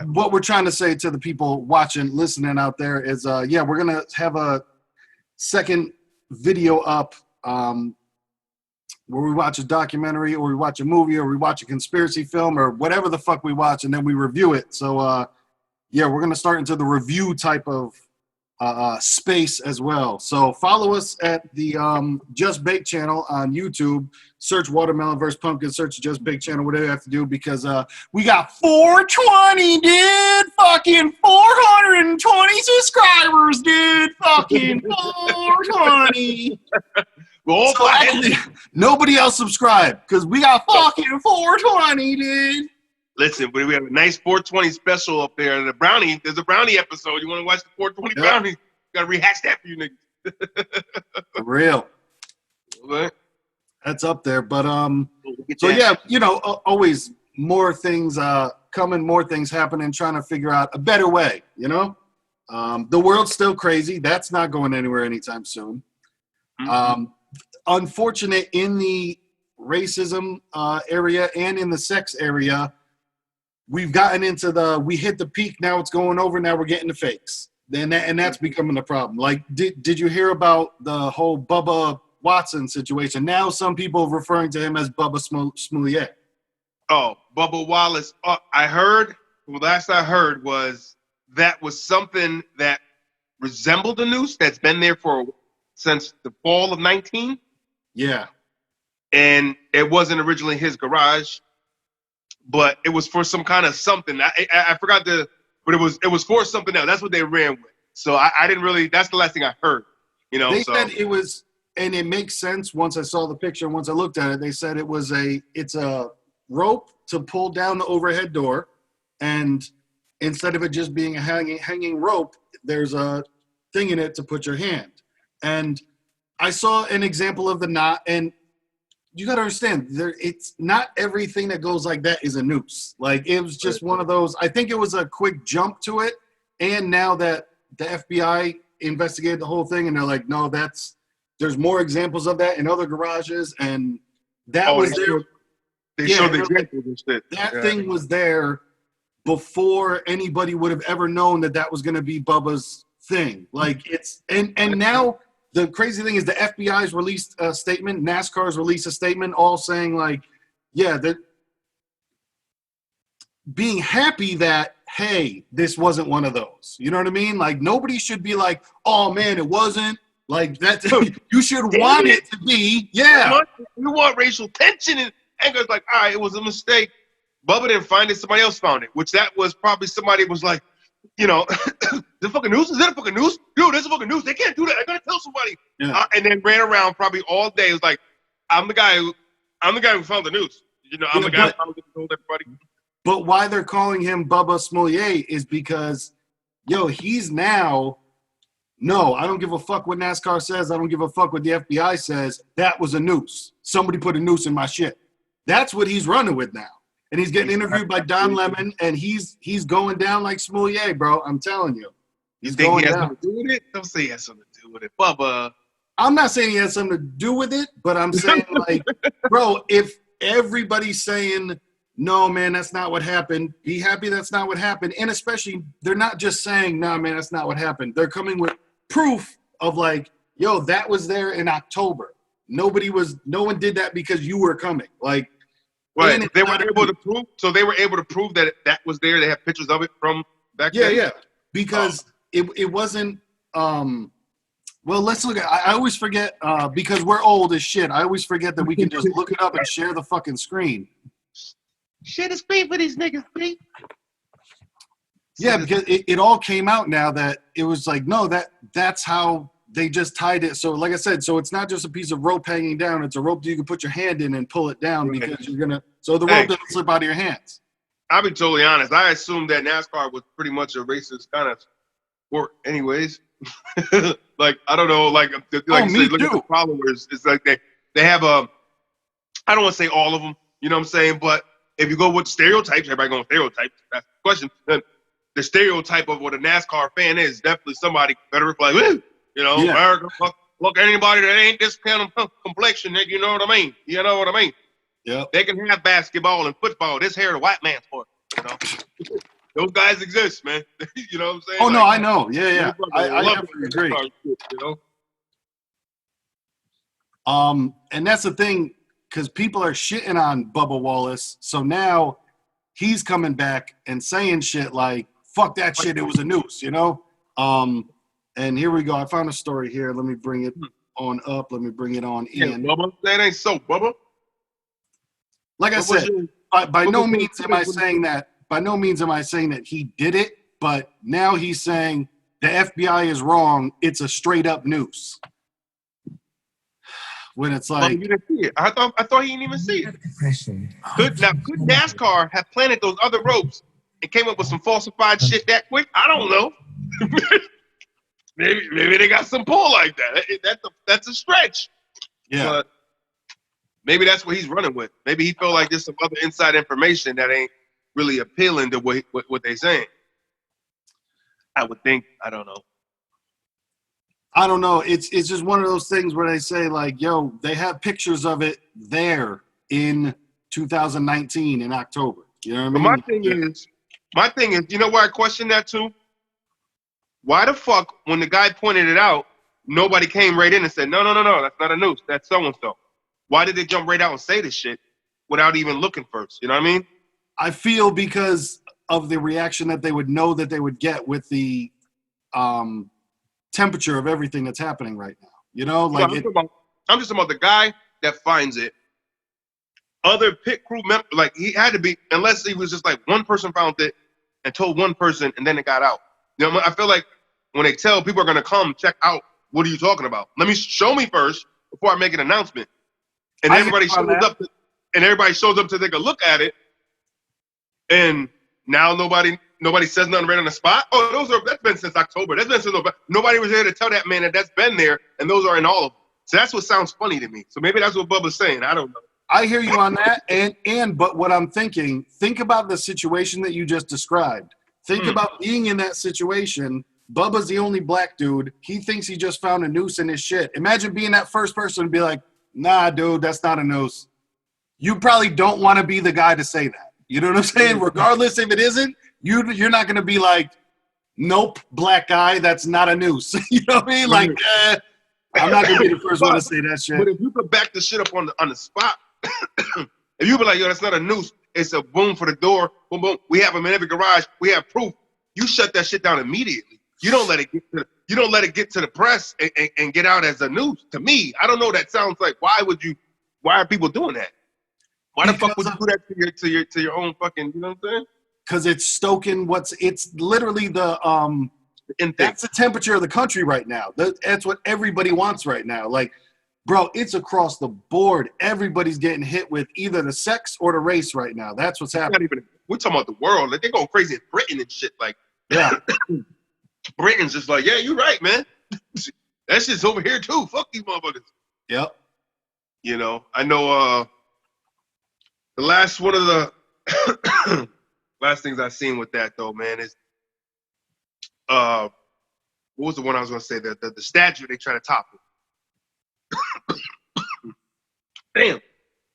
What we're trying to say to the people watching, listening out there is, we're going to have a second video up where we watch a documentary or we watch a movie or we watch a conspiracy film or whatever the fuck we watch, and then we review it. So, we're going to start into the review type of space as well. So follow us at the Just Bake channel on YouTube. Search Watermelon vs. Pumpkin. Search Just Bake channel, whatever you have to do, because we got 420, dude. Fucking 420 subscribers, dude. Fucking 420. Well, so actually, nobody else subscribed because we got fucking 420, dude. Listen, we have a nice 420 special up there. There's a brownie episode. You want to watch the 420 brownie? Got to rehash that for you niggas. For real. What? That's up there. But, always more things coming, more things happening, trying to figure out a better way, The world's still crazy. That's not going anywhere anytime soon. Mm-hmm. Unfortunate in the racism area and in the sex area, we've gotten into we hit the peak, now it's going over, now we're getting the fakes. And that's becoming a problem. Like, did you hear about the whole Bubba Watson situation? Now some people are referring to him as Bubba Smoulier. Oh, Bubba Wallace. I heard, last I heard was that was something that resembled a noose that's been there since the fall of 19. Yeah. And it wasn't originally his garage, but it was for some kind of something. I forgot but it was for something else. That's what they ran with. So I didn't really, that's the last thing I heard, They said it was, and it makes sense once I saw the picture and once I looked at it, they said it's a rope to pull down the overhead door, and instead of it just being a hanging rope, there's a thing in it to put your hand. And I saw an example of the knot, and you got to understand, it's not everything that goes like that is a noose. Like, it was just one of those, I think it was a quick jump to it. And now that the FBI investigated the whole thing, and they're like, no, there's more examples of that in other garages. And that was there. They showed the examples and shit. That thing was there before anybody would have ever known that was going to be Bubba's thing. Like, and now, the crazy thing is the FBI's released a statement, NASCAR's released a statement, all saying like, that being happy that, hey, this wasn't one of those. You know what I mean? Like, nobody should be like, oh man, it wasn't. Like, that. You should want it to be. Yeah. You want racial tension and anger. It's like, all right, it was a mistake. Bubba didn't find it. Somebody else found it, which that was probably somebody was like, the fucking news? Is that a fucking news? Dude, there's a fucking news. They can't do that. I gotta tell somebody. Yeah. And then ran around probably all day. It was like, I'm the guy who found the news. I'm the guy who told everybody. But why they're calling him Bubba Smoulier is because, he's now, no, I don't give a fuck what NASCAR says. I don't give a fuck what the FBI says. That was a noose. Somebody put a noose in my shit. That's what he's running with now. And he's getting interviewed by Don Lemon, and he's going down like Smoulier, bro. I'm telling you. He's going down. Something to do with it? Don't say he has something to do with it. Bubba. I'm not saying he has something to do with it, but I'm saying, like, bro, if everybody's saying, no, man, that's not what happened, be happy that's not what happened. And especially, they're not just saying, nah, man, that's not what happened. They're coming with proof of, like, that was there in October. No one did that because you were coming. Like, right. They were able to prove. So they were able to prove that was there. They have pictures of it from back then. Yeah. Because it wasn't. Well, let's look at. I always forget because we're old as shit. I always forget that we can just look it up and share the fucking screen. Share the screen for these niggas, please. Yeah, because it all came out now that it was like, no, that's how they just tied it. So like I said, so it's not just a piece of rope hanging down. It's a rope that you can put your hand in and pull it down because you're going to – so the rope doesn't slip out of your hands. I'll be totally honest. I assumed that NASCAR was pretty much a racist kind of sport anyways. Like, I don't know. Like you said, look at the followers. It's like they have I don't want to say all of them, you know what I'm saying? But if you go with stereotypes, everybody going stereotypes. That's the question. Then the stereotype of what a NASCAR fan is definitely somebody better like, woo, America, look, anybody that ain't this kind of complexion, nigga, you know what I mean? You know what I mean? Yeah. They can have basketball and football. This here the white man's sport, those guys exist, man. You know what I'm saying? Oh, no, I know. Yeah. I love definitely agree. Shit, you know? And that's the thing, because people are shitting on Bubba Wallace. So now he's coming back and saying shit like, fuck that shit, it was a noose, you know? And here we go. I found a story here. Let me bring it on up. Let me bring it on in. Bubba. That ain't so, Bubba. Like I said, by no means am I saying that. By no means am I saying that he did it. But now he's saying the FBI is wrong. It's a straight up noose. When it's like, you didn't see it. I thought he didn't even see it. Could NASCAR have planted those other ropes and came up with some falsified shit that quick? I don't know. maybe they got some pull like that. That's a stretch. Yeah. But maybe that's what he's running with. Maybe he felt like there's some other inside information that ain't really appealing to what they're saying. I would think. I don't know. It's just one of those things where they say like, yo, they have pictures of it there in 2019 in October. You know what I mean? But my thing is, you know why I question that too? Why the fuck, when the guy pointed it out, nobody came right in and said, no, that's not a noose, that's so-and-so. Why did they jump right out and say this shit without even looking first? You know what I mean? I feel because of the reaction that they would know that they would get with the temperature of everything that's happening right now. You know, like I'm just about the guy that finds it. Other pit crew members, like he had to be, unless he was just like one person found it and told one person and then it got out. You know, I feel like when they tell people are gonna come check out, what are you talking about? Show me first before I make an announcement. And everybody shows up to take a look at it. And now nobody says nothing right on the spot. Oh, that's been since October. That's been since November. Nobody was there to tell that man that's been there, and those are in all of them. So that's what sounds funny to me. So maybe that's what Bubba's saying. I don't know. I hear you on that, but what I'm thinking, think about the situation that you just described. Think about being in that situation. Bubba's the only black dude. He thinks he just found a noose in his shit. Imagine being that first person and be like, nah, dude, that's not a noose. You probably don't want to be the guy to say that. You know what I'm saying? Regardless if it isn't, you're not going to be like, nope, black guy, that's not a noose. You know what I mean? Like, I'm not going to be the first one to say that shit. But if you could back the shit up on the spot, if you be like, yo, that's not a noose, it's a boom for the door, boom, boom, we have them in every garage, we have proof, you shut that shit down immediately. You don't let it get to the press and get out as a noose. To me, I don't know, that sounds like, why are people doing that? Why the fuck would you do that to your own fucking, you know what I'm saying? Because it's stoking it's literally that's the temperature of the country right now. That's what everybody wants right now. Like, bro, it's across the board. Everybody's getting hit with either the sex or the race right now. That's what's happening. We're talking about the world. Like, they're going crazy in Britain and shit. Like, yeah. Britain's just like, yeah, you're right, man. That shit's over here too. Fuck these motherfuckers. Yep. You know, I know the last one of the last things I've seen with that though, man, is what was the one I was gonna say? The statue they try to topple. Damn.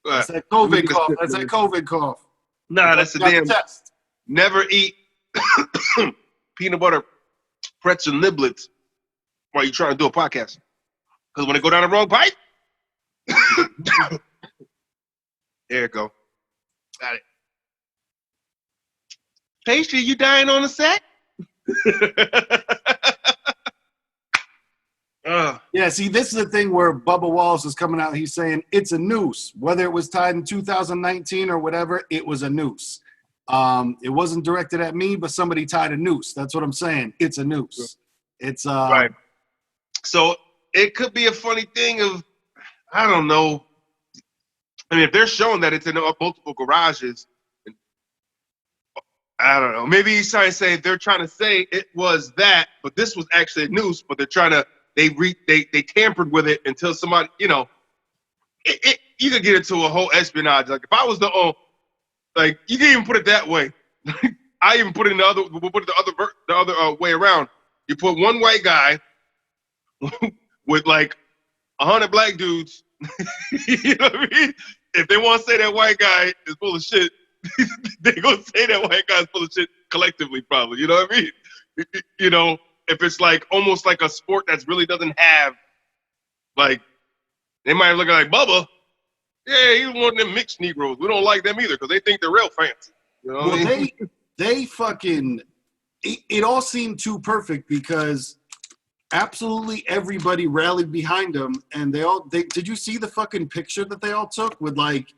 That's that COVID cough. That's that COVID cough. Nah, that's the damn test. Never eat peanut butter pretzel niblets while you're trying to do a podcast. Because when they go down the wrong pipe, there you go. Got it. Pastry, you dying on the set? Yeah, see, this is the thing where Bubba Wallace is coming out. He's saying it's a noose. Whether it was tied in 2019 or whatever, it was a noose. It wasn't directed at me, but somebody tied a noose. That's what I'm saying. It's a noose. It's right. So it could be a funny thing of, I don't know. I mean, if they're showing that it's in multiple garages, I don't know. Maybe he's trying to say, they're trying to say it was that, but this was actually a noose, but they're trying to, they tampered with it until somebody, you know, you could get into a whole espionage. Like, if I was like, you can even put it that way. I even put it the other way around. You put one white guy with like 100 black dudes. You know what I mean? If they want to say that white guy is full of shit, they gonna say that white guy's full of shit collectively, probably. You know what I mean? You know, if it's like almost like a sport that really doesn't have, like, they might look like Bubba. Yeah, he's one of them mixed Negroes. We don't like them either because they think they're real fancy. You know what I mean? They fucking, it all seemed too perfect because absolutely everybody rallied behind them, and did you see the fucking picture that they all took with like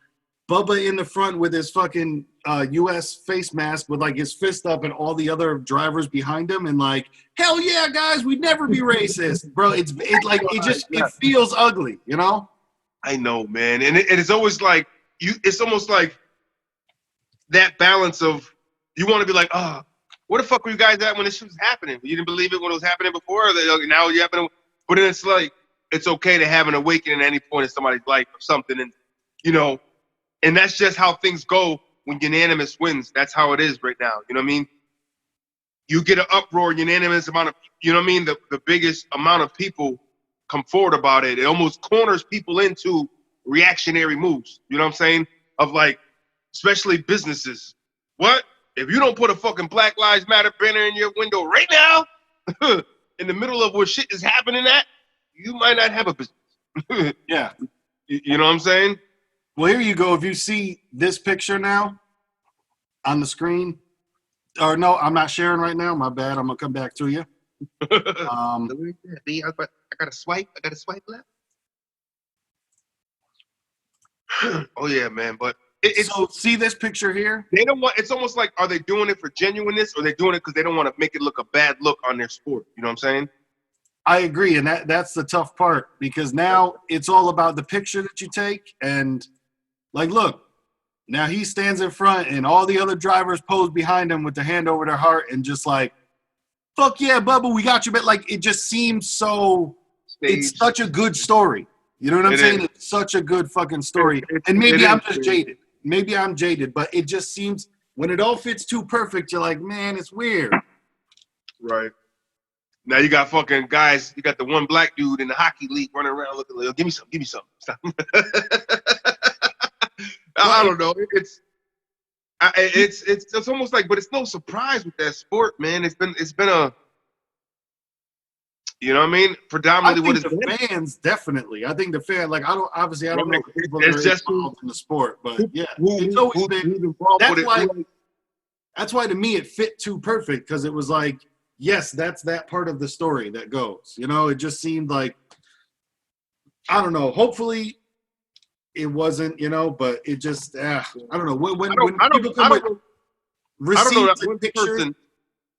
Bubba in the front with his fucking U.S. face mask with like his fist up and all the other drivers behind him and like, hell yeah, guys, we'd never be racist, bro. It feels ugly, you know? I know, man, and it's always like it's almost like that balance of you want to be like, where the fuck were you guys at when this shit was happening? You didn't believe it when it was happening before, or now you happen to, but then it's like it's okay to have an awakening at any point in somebody's life or something, and you know, and that's just how things go when unanimous wins. That's how it is right now. You know what I mean? You get an uproar, unanimous amount of, you know what I mean? The biggest amount of people come forward about it. It almost corners people into reactionary moves. You know what I'm saying? Of like, especially businesses. What? If you don't put a fucking Black Lives Matter banner in your window right now, in the middle of where shit is happening at, you might not have a business. Yeah. You know what I'm saying? Well, here you go. If you see this picture now on the screen, or no, I'm not sharing right now. My bad. I'm going to come back to you. I got to swipe. I got to swipe left. Oh, yeah, man. But so see this picture here? They don't want, it's almost like, are they doing it for genuineness or are they doing it because they don't want to make it look a bad look on their sport? You know what I'm saying? I agree. And that's the tough part because now it's all about the picture that you take. And like, look, now he stands in front and all the other drivers pose behind him with their hand over their heart and just like, fuck yeah, Bubba, we got you. But like, it just seems so, it's such a good story. You know what I'm saying? It's such a good fucking story. And maybe I'm just jaded. Maybe I'm jaded, but it just seems when it all fits too perfect, you're like, man, it's weird. Right. Now you got fucking guys, you got the one black dude in the hockey league running around looking like, give me some. Stop. I don't know. It's almost like, but it's no surprise with that sport, man. It's been a, you know what I mean? Predominantly what it's been. The fans, definitely. I think the fan, like, I don't know people that are involved in the sport, but yeah. It's always been, that's why to me it fit too perfect because it was like, yes, that's that part of the story that goes. You know, it just seemed like, I don't know. Hopefully it wasn't, you know, but it just, I don't know. When people come with receipts and pictures.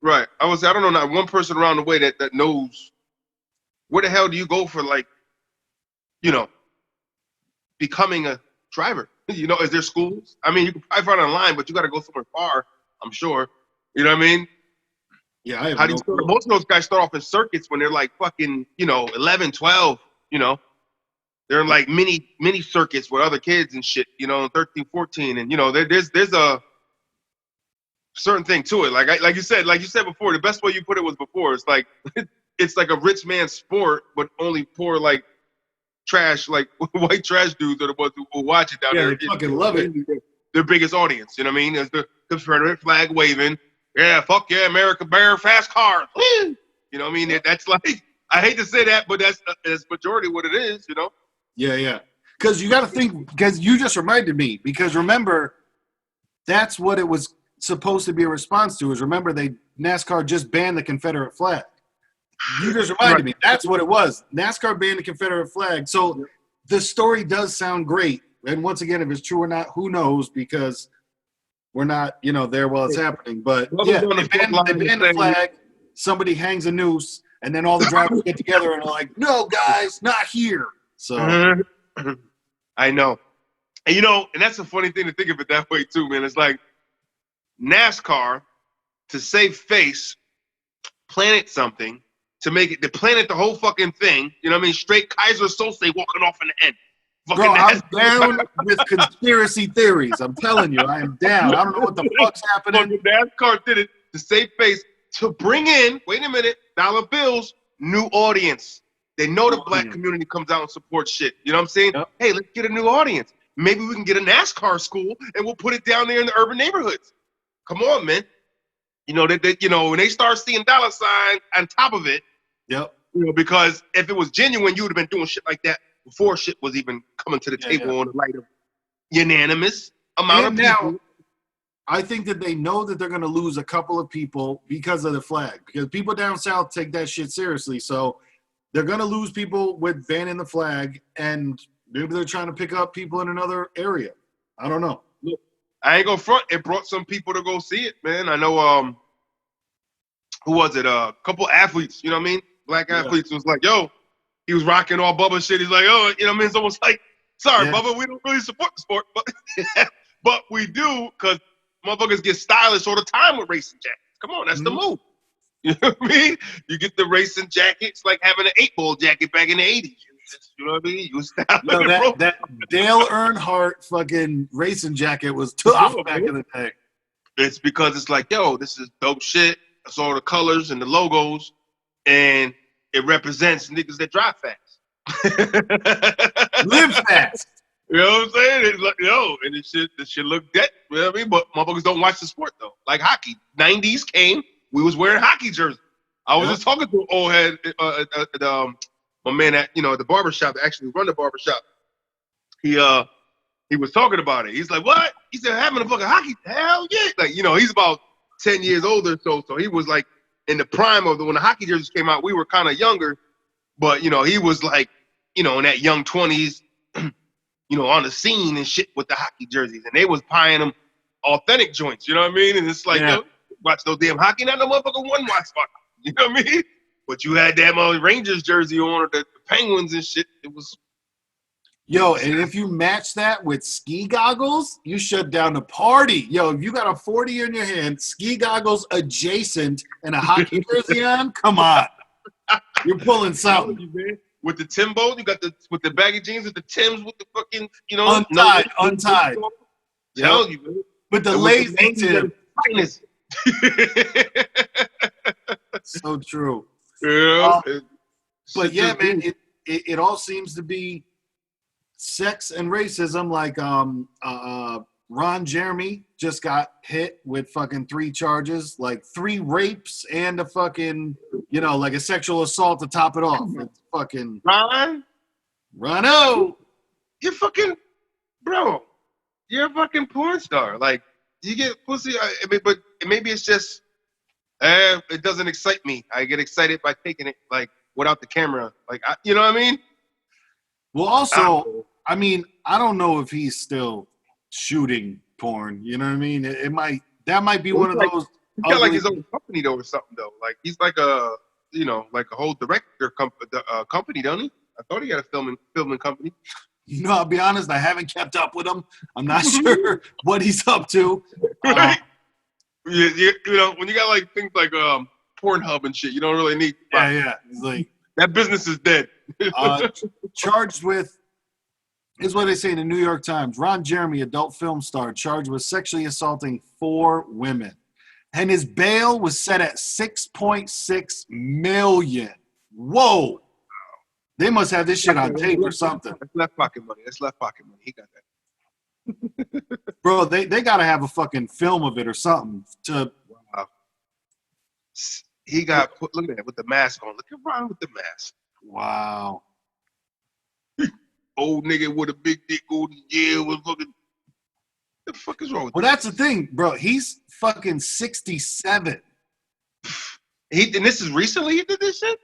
Right. I don't know, not one person around the way that knows where the hell do you go for, like, you know, becoming a driver? You know, is there schools? I mean, you can probably find it online, but you got to go somewhere far, I'm sure. You know what I mean? Yeah. How do you start? Most of those guys start off in circuits when they're like fucking, you know, 11, 12, you know. They're in like mini circuits with other kids and shit, you know, 13, 14. And, you know, there's a certain thing to it. Like you said before, the best way you put it was before. It's like, it's like a rich man's sport, but only poor, like, trash, like white trash dudes are the ones who will watch it down there. They fucking love it. Their biggest audience, you know what I mean? It's the Confederate flag waving. Yeah, fuck yeah, America, bear, fast cars. You know what I mean? That's like, I hate to say that, but that's majority what it is, you know? Yeah. Because you got to think, because you just reminded me, because remember, that's what it was supposed to be a response to, is remember NASCAR just banned the Confederate flag. You just reminded me. That's what it was. NASCAR banned the Confederate flag. So the story does sound great. And once again, if it's true or not, who knows? Because we're not, you know, there while it's happening. But yeah, they banned the flag. Somebody hangs a noose, and then all the drivers get together and are like, "No, guys, not here." So I know, and you know, and that's a funny thing to think of it that way too, man. It's like NASCAR, to save face, planted something to make it. They planted the whole fucking thing. You know what I mean? Straight Kaiser Sose walking off in the end. Bro, I'm down with conspiracy theories. I'm telling you, I am down. I don't know what the fuck's happening. NASCAR did it to save face, to bring in, wait a minute, dollar bills, new audience. They know the black community comes out and supports shit. You know what I'm saying? Yep. Hey, let's get a new audience. maybe we can get a NASCAR school and we'll put it down there in the urban neighborhoods. Come on, man. You know, when they start seeing dollar sign on top of it, yep. You know, because if it was genuine, you would have been doing shit like that before shit was even coming to the table on the light of unanimous amount of people. Now, I think that they know that they're going to lose a couple of people because of the flag. Because people down south take that shit seriously. So they're going to lose people with banning the flag, and maybe they're trying to pick up people in another area. I don't know. Look, I ain't gonna front. It brought some people to go see it, man. I know. Who was it? A couple athletes. You know what I mean? Black athletes was like, yo, he was rocking all Bubba shit. He's like, oh, you know what I mean? It's almost like, sorry, Bubba, we don't really support the sport, but we do because motherfuckers get stylish all the time with racing jackets. Come on, that's the move. You know what I mean? You get the racing jackets like having an 8-ball jacket back in the 80s. You know what I mean? You that Dale Earnhardt fucking racing jacket was tough back in the day. It's because it's like, yo, this is dope shit. That's all the colors and the logos, and it represents niggas that drive fast. Live fast. You know what I'm saying? It's like, yo, and this shit look dead. You know what I mean? But motherfuckers don't watch the sport though. Like hockey. 90s came, we was wearing hockey jerseys. I was just talking to an old head, my man at the barbershop that actually run the barbershop. He was talking about it. He's like, what? He said, having a fucking hockey? Hell yeah. Like, he's about 10 years older, so he was like in the prime of when the hockey jerseys came out. We were kind of younger, but he was like, in that young 20s, on the scene and shit with the hockey jerseys, and they was buying them authentic joints. You know what I mean? And it's like, yo, watch those damn hockey, not no motherfucker one watch fuck. You know what I mean? But you had that Rangers jersey on, or the Penguins and shit. It was. Yo, and if you match that with ski goggles, you shut down the party. Yo, if you got a 40 in your hand, ski goggles adjacent, and a hockey jersey on, come on. You're pulling something. With the Timbo, you got with the baggy jeans, with the Tims, with the fucking, untied. Tell you, man. With the lazy Tim. So true. Yeah. But yeah, man, it all seems to be sex and racism. Like Ron Jeremy just got hit with fucking 3 charges, like 3 rapes and a fucking, like a sexual assault to top it off. It's fucking Rono. You're fucking, bro. You're a fucking porn star. Like, you get pussy. I mean, but maybe it's just, it doesn't excite me. I get excited by taking it, like, without the camera. Like, you know what I mean? Well, also, I mean, I don't know if he's still shooting porn. You know what I mean? That might be one of those. He's got like his own company though, or something though. Like he's like a, like a whole director company, don't he? I thought he had a filming company. I'll be honest, I haven't kept up with him. I'm not sure what he's up to. Right. When you got like things like Pornhub and shit, you don't really need. Yeah. He's like, that business is dead. Charged with, is what they say in the New York Times. Ron Jeremy, adult film star, charged with sexually assaulting 4 women. And his bail was set at $6.6 million. Whoa. They must have this shit on tape or something. That's left pocket money. He got that. Bro, they got to have a fucking film of it or something. Wow. He got put, look at that, with the mask on. Look at Ron with the mask. Wow. Old nigga with a big dick go to jail was fucking. The fuck is wrong with that's the thing, bro. He's fucking 67. And this is recently he did this shit?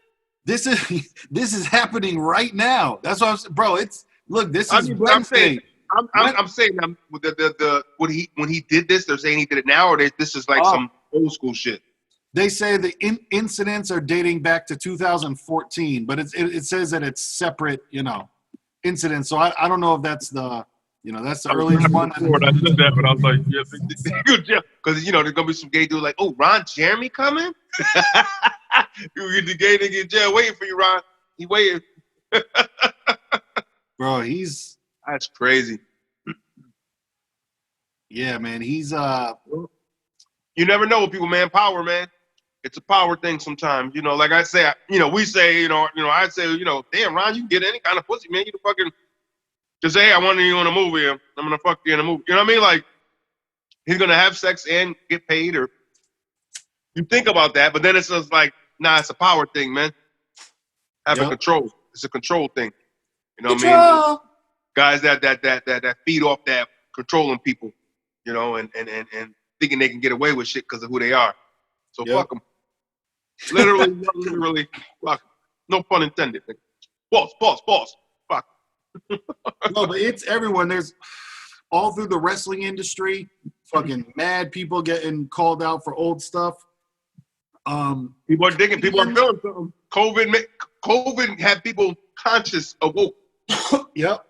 This is happening right now. That's what I'm saying. Bro, this is Wednesday. I'm saying with when he did this, they're saying he did it now, or this is like some old school shit. They say the incidents are dating back to 2014, but it says that it's separate, incidents. So I don't know if that's the earliest one. I said that, but I was like, yeah, good job. Because there's gonna be some gay dude like, oh, Ron Jeremy coming? You get the gay nigga in jail waiting for you, Ron. He waiting. Bro, that's crazy. Yeah, man. He's you never know with people, man. Power, man. It's a power thing sometimes. Like I say, we say, I say, damn, Ron, you can get any kind of pussy, man. You the fucking Just say, hey, I want you in a movie. I'm gonna fuck you in a movie. You know what I mean? Like, he's gonna have sex and get paid, or you think about that, but then it's just like, nah, it's a power thing, man. Having control. It's a control thing. You know what I mean? Guys that feed off that controlling people, you know, and thinking they can get away with shit because of who they are. So fuck them. Literally, fuck 'em. No pun intended. Boss. Fuck. No, but it's everyone. There's all through the wrestling industry, fucking mad people getting called out for old stuff. People are digging. People are feeling something. COVID had people conscious awoke. Yep.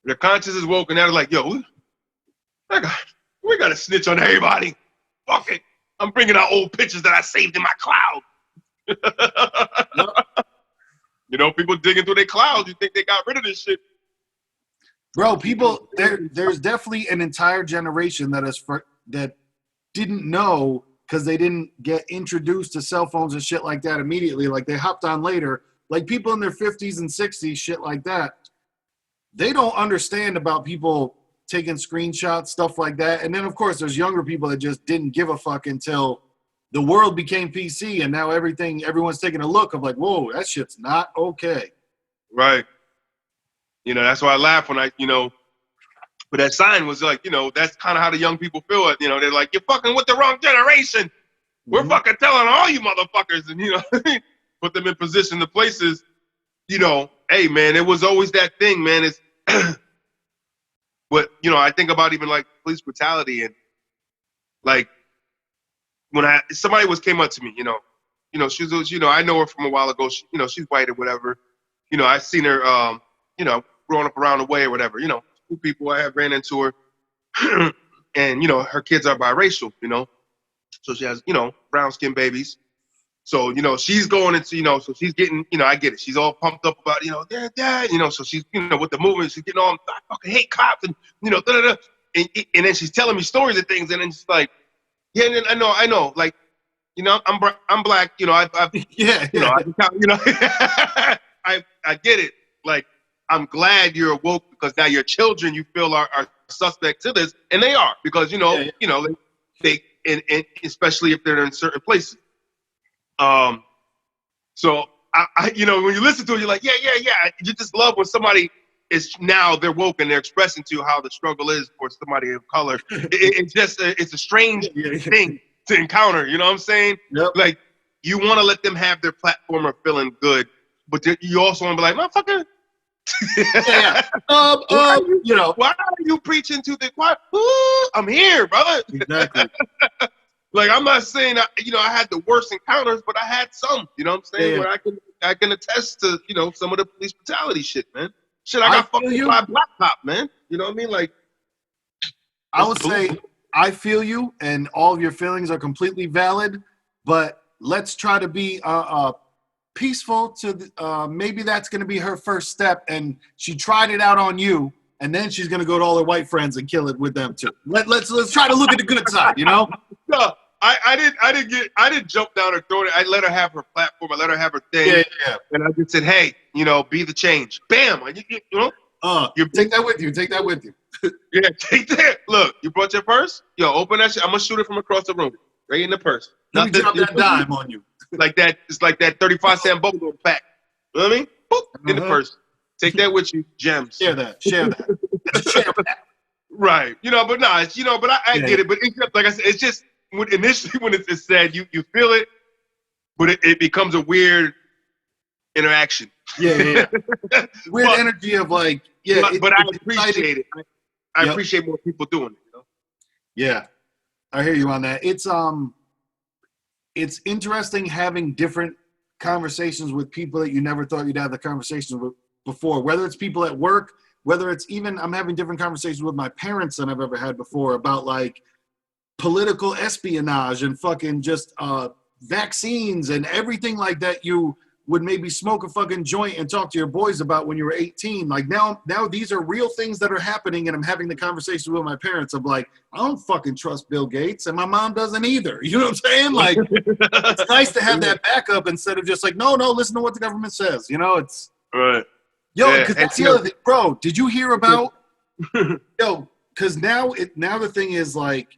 Their conscience is woke, and they're like, yo, we got to snitch on everybody. Fuck it. I'm bringing out old pictures that I saved in my cloud. Yep. You know, people digging through their clouds. You think they got rid of this shit. Bro, people, there's definitely an entire generation that didn't know because they didn't get introduced to cell phones and shit like that immediately. Like, they hopped on later. Like, people in their 50s and 60s, shit like that. They don't understand about people taking screenshots, stuff like that. And then, of course, there's younger people that just didn't give a fuck until the world became PC, and now everyone's taking a look of like, whoa, that shit's not okay. Right. You know, that's why I laugh when but that sign was like, that's kind of how the young people feel it. You know, they're like, you're fucking with the wrong generation. We're fucking telling all you motherfuckers. And, put them in position to places, hey, man, it was always that thing, man. It's, but, I think about even like police brutality and like when somebody came up to me, she's, I know her from a while ago. She, she's white or whatever. I seen her, growing up around the way or whatever, two people I have ran into her and, her kids are biracial, so she has, brown skin babies. So, she's going into, so she's getting, I get it. She's all pumped up about, dad, so she's, with the movement, she's getting all, I fucking hate cops and, da-da-da. And then she's telling me stories of things and then she's like, yeah, and I know, like, I'm black, I've yeah. I get it. Like, I'm glad you're awoke because now your children, you feel are suspect to this, and they are because they and especially if they're in certain places. So I when you listen to it, you're like, yeah. You just love when somebody is now they're woke and they're expressing to you how the struggle is for somebody of color. It's a strange thing to encounter. You know what I'm saying? Yep. Like you want to let them have their platform of feeling good, but you also want to be like, motherfucker. Why are you preaching to the choir? I'm here, brother. Exactly. Like I'm not saying I had the worst encounters, but I had some. You know what I'm saying? Yeah. Where I can attest to some of the police brutality shit, man. Shit, I got fucked by a black cop, man. You know what I mean? Like I would say I feel you, and all of your feelings are completely valid. But let's try to be peaceful to maybe that's going to be her first step, and she tried it out on you, and then she's going to go to all her white friends and kill it with them too. Let's try to look at the good side, No, I didn't jump down her throat. I let her have her platform. I let her have her thing. Yeah. And I just said, hey, be the change. Bam. You take that with you. Take that with you. Yeah, take that. Look, you brought your purse? Yo, open that shit. I'm gonna shoot it from across the room. Right in the purse. Let me drop that dime on you. Like that, it's like that 35-cent bubble pack. You know what I mean? Boop, in the purse. Take that with you, gems. Share that. It's a share pack. Right. But nah, but I get it. But it's just, like I said, it's just initially when it's said, you feel it, but it becomes a weird interaction. Yeah. Weird energy of like, but I appreciate it. I appreciate more people doing it. Yeah, I hear you on that. It's interesting having different conversations with people that you never thought you'd have the conversations with before, whether it's people at work, whether it's even I'm having different conversations with my parents than I've ever had before about like political espionage and fucking just vaccines and everything like that you would maybe smoke a fucking joint and talk to your boys about when you were 18. Like now these are real things that are happening, and I'm having the conversation with my parents of like, I don't fucking trust Bill Gates, and my mom doesn't either. You know what I'm saying? Like, it's nice to have that backup instead of just like, no, listen to what the government says. It's right. Yo, because that's the other thing, bro. Did you hear about? Yo, because now the thing is like,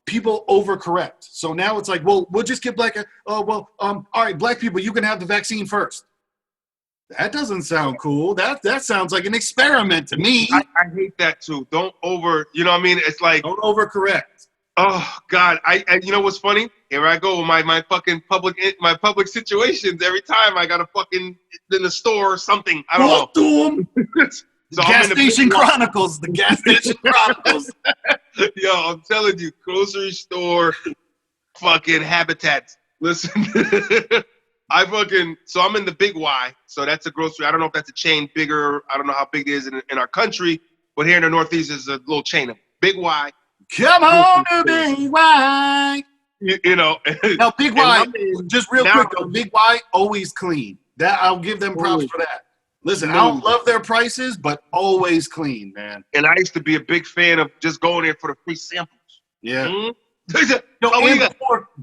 people overcorrect. So now it's like, well, we'll just get all right, black people, you can have the vaccine first. That doesn't sound cool. That sounds like an experiment to me. I hate that too. Don't you know what I mean? It's like, don't overcorrect. Oh God, I you know what's funny? Here I go with my fucking public situations. Every time I got a fucking in the store or something. I don't know. So Gas Station Chronicles. The Gas Station Chronicles. Yo, I'm telling you, grocery store, fucking habitats. Listen, so I'm in the Big Y. So that's a grocery. I don't know if that's a chain bigger. I don't know how big it is in our country, but here in the Northeast is a little chain of Big Y. Come on to Big Y. You know. Now, Big Y, just real quick though, Big Y always clean. That I'll give them props for that. Listen, I don't love their prices, but always clean, man. And I used to be a big fan of just going there for the free samples. Yeah. Mm-hmm.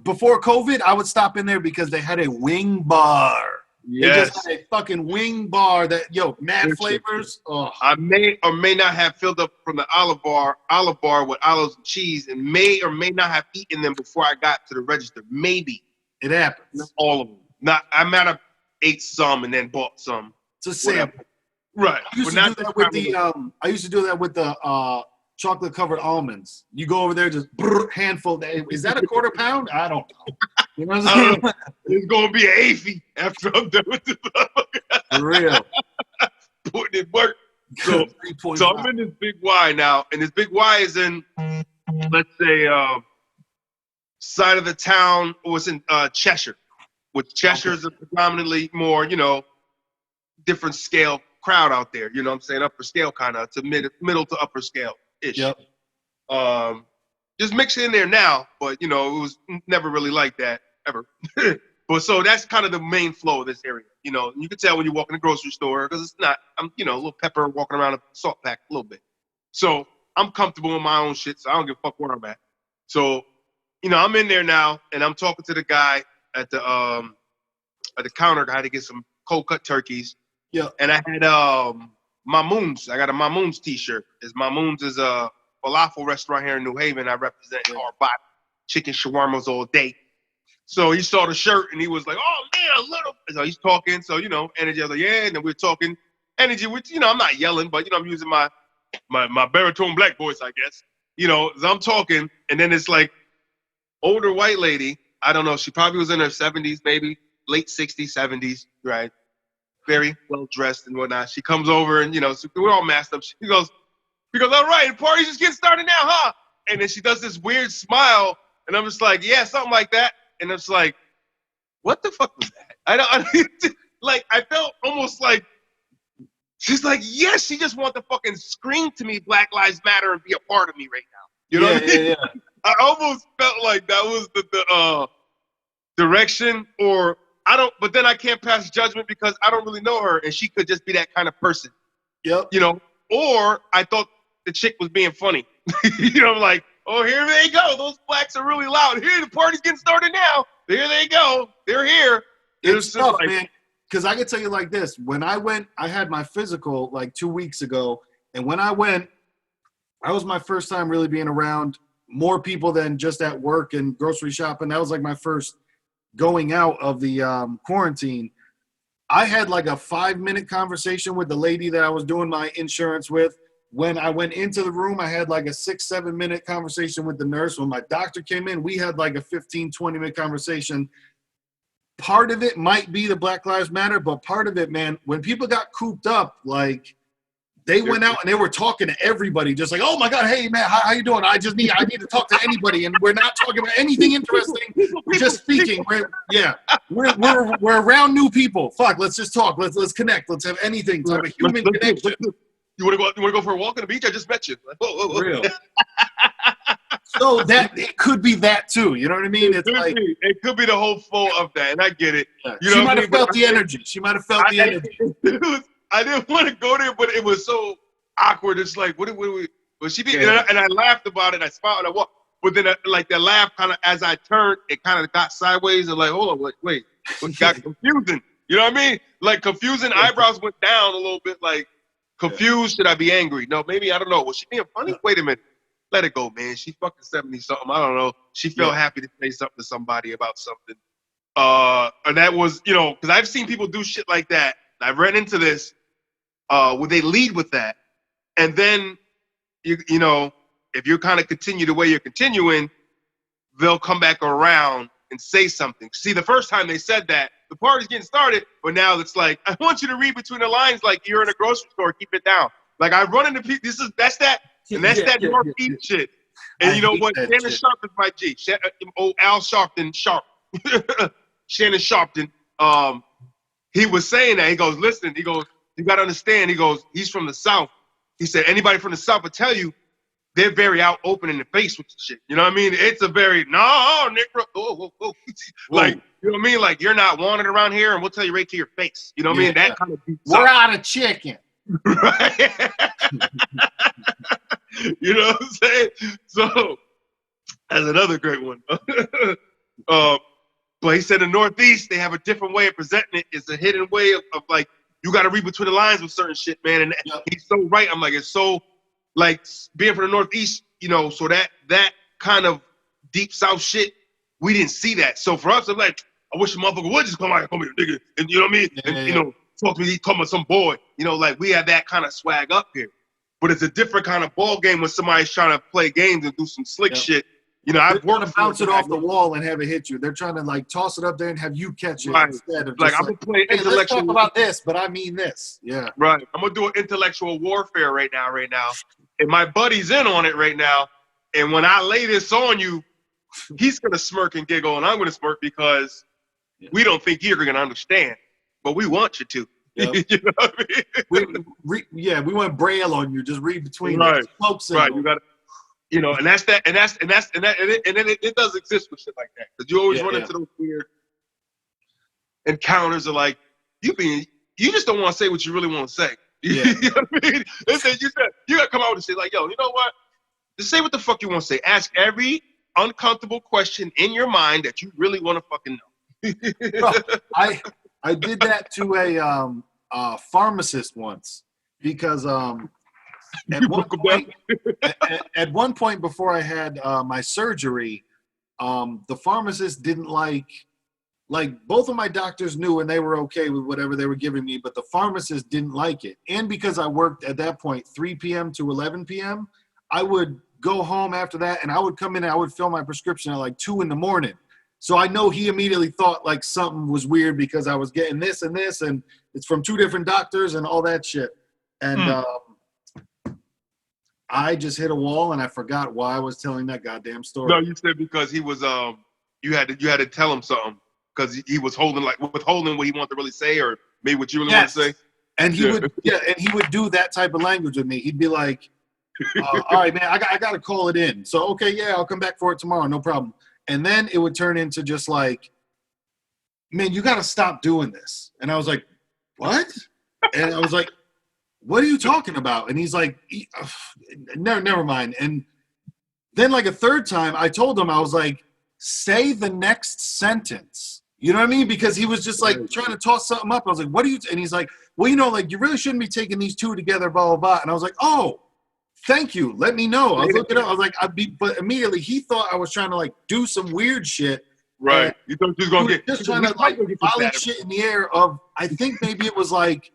Before COVID, I would stop in there because they had a wing bar. Yes. They just had a fucking wing bar that, mad flavors. Oh. I may or may not have filled up from the olive bar with olives and cheese, and may or may not have eaten them before I got to the register. Maybe. It happens. Not all of them. I might have ate some and then bought some. It's a sample. Right. I used to do that with the chocolate covered almonds. You go over there, just handful. Is that a quarter pound? I don't know. You know what I'm saying? It's gonna be an AFI after I'm done with this. For real. Putting in work. So I'm in this Big Y now, and this Big Y is in, let's say, side of the town, or it's in Cheshire. Which Cheshire is a predominantly more, different scale crowd out there. You know what I'm saying? Upper scale kind of to middle to upper scale ish. Yep. Just mix it in there now, but it was never really like that ever. But so that's kind of the main flow of this area. You can tell when you walk in the grocery store because it's not. I'm a little pepper walking around a salt pack a little bit. So I'm comfortable in my own shit, so I don't give a fuck where I'm at. So I'm in there now, and I'm talking to the guy at the counter. I had to get some cold cut turkeys. Yeah. And I had Mamoons. I got a Mamoons t-shirt. Mamoons is a falafel restaurant here in New Haven. I represent our bot chicken shawarmas all day. So he saw the shirt and he was like, "Oh man, a little." So he's talking. So energy. I was like, "Yeah." And then we're talking energy. Which I'm not yelling, but I'm using my baritone black voice, I guess. So I'm talking, and then it's like older white lady. I don't know. She probably was in her 70s, maybe late 60s, 70s, right? Very well dressed and whatnot. She comes over and so we're all masked up. She goes, "All right, the party's just getting started now, huh?" And then she does this weird smile, and I'm just like, "Yeah, something like that." And I'm just like, "What the fuck was that?" I felt almost like she's like, "Yes, she just wants to fucking scream to me, Black Lives Matter, and be a part of me right now." You know what I mean? Yeah. I almost felt like that was the direction, or I don't. But then I can't pass judgment because I don't really know her, and she could just be that kind of person. Yep. Or I thought the chick was being funny. I'm like, "Oh, here they go. Those blacks are really loud. Here, the party's getting started now. Here they go. They're here." It's tough, man. Because I can tell you like this: when I went, I had my physical like 2 weeks ago, and when I went, that was my first time really being around more people than just at work and grocery shopping. That was like my first going out of the quarantine. I had like a 5-minute conversation with the lady that I was doing my insurance with. When I went into the room, I had like a 6-7 minute conversation with the nurse. When my doctor came in, we had like a 15-20 minute conversation. Part of it might be the Black Lives Matter, but part of it, man, when people got cooped up, like they went out and they were talking to everybody, just like, "Oh my God, hey man, how you doing? I need to talk to anybody," and we're not talking about anything interesting. We're just speaking. We're around new people. Fuck, let's just talk. Let's connect. Let's have anything to have a human connection. You want to go for a walk on the beach? I just met you. Like, whoa. Real. So that it could be that too. You know what I mean? It could be the whole flow of that, and I get it. She might have felt the energy. She might have felt the energy. I didn't want to go there, but it was so awkward. It's like, what we? Well, she did, and I laughed about it. I smiled and I walked, but then the laugh kind of as I turned, it kind of got sideways and like, hold on, wait, it got confusing. You know what I mean? Like confusing eyebrows went down a little bit. Like confused. Should I be angry? No, maybe I don't know. Was she being funny? Wait a minute. Let it go, man. She fucking 70 something. I don't know. She felt happy to say something to somebody about something. And that was, you know, because I've seen people do shit like that. I've ran into this where they lead with that, and then you know, if you kind of continue the way you're continuing, they'll come back around and say something. See, the first time they said that, the party's getting started, but now it's like, I want you to read between the lines like you're in a grocery store. Keep it down. Like I run into people. That's that Northeast shit. And you know what? Shannon Sharp is my G. Al Sharpton, Sharp. Shannon Sharpton. He was saying that. He goes, listen. He goes, you got to understand. He goes, he's from the South. He said, anybody from the South will tell you they're very out open in the face with the shit. You know what I mean? It's a very, no, Nick. Like, you know what I mean? Like, you're not wanted around here, and we'll tell you right to your face. You know what I mean? That kind of beats We're out of chicken. Right? You know what I'm saying? So, that's another great one. But he said in the Northeast, they have a different way of presenting it. It's a hidden way of like, you got to read between the lines with certain shit, man. And he's so right. I'm like, it's so, like, being from the Northeast, you know, so that kind of deep South shit, we didn't see that. So for us, I'm like, I wish a motherfucker would just come out and call me a nigga. And you know what I mean? You know, talk to me, he's talking about some boy. You know, like, we have that kind of swag up here. But it's a different kind of ball game when somebody's trying to play games and do some slick shit. You know, I've want to bounce it off the wall and have it hit you. They're trying to like toss it up there and have you catch it instead of like, I'm gonna play intellectual. Let's talk about this, but I mean this. Yeah, right. I'm gonna do an intellectual warfare right now, and my buddy's in on it right now. And when I lay this on you, he's gonna smirk and giggle, and I'm gonna smirk because we don't think you're gonna understand, but we want you to. Yep. You know what I mean? We want Braille on you. Just read between the smoke signal. Right. You got to. You know, and it does exist with shit like that. Because you always run into those weird encounters of like, you just don't want to say what you really want to say. You know what I mean? You got to come out and say like, yo, you know what? Just say what the fuck you want to say. Ask every uncomfortable question in your mind that you really want to fucking know. Bro, I did that to a pharmacist once because at one point before I had my surgery, the pharmacist didn't like both of my doctors knew and they were okay with whatever they were giving me, but the pharmacist didn't like it. And because I worked at that point 3 p.m. to 11 p.m., I would go home after that and I would come in and I would fill my prescription at like 2 a.m. So I know he immediately thought like something was weird because I was getting this and this and it's from 2 different doctors and all that shit. And I just hit a wall and I forgot why I was telling that goddamn story. No, you said because he was you had to tell him something because he was withholding what he wanted to really say or maybe what you really want to say. And he would do that type of language with me. He'd be like, all right, man, I got to call it in. So okay, yeah, I'll come back for it tomorrow, no problem. And then it would turn into just like, man, you got to stop doing this. And I was like, what? And I was like, what are you talking about? And he's like, never mind. And then like a third time, I told him, I was like, say the next sentence. You know what I mean? Because he was just like trying to toss something up. I was like, what are you? And he's like, well, you know, like you really shouldn't be taking these two together, blah, blah, blah. And I was like, oh, thank you. Let me know. I was looking up. I was like, but immediately he thought I was trying to like do some weird shit. Right. You thought he was going to get just trying to like volley shit in the air of, I think maybe it was like,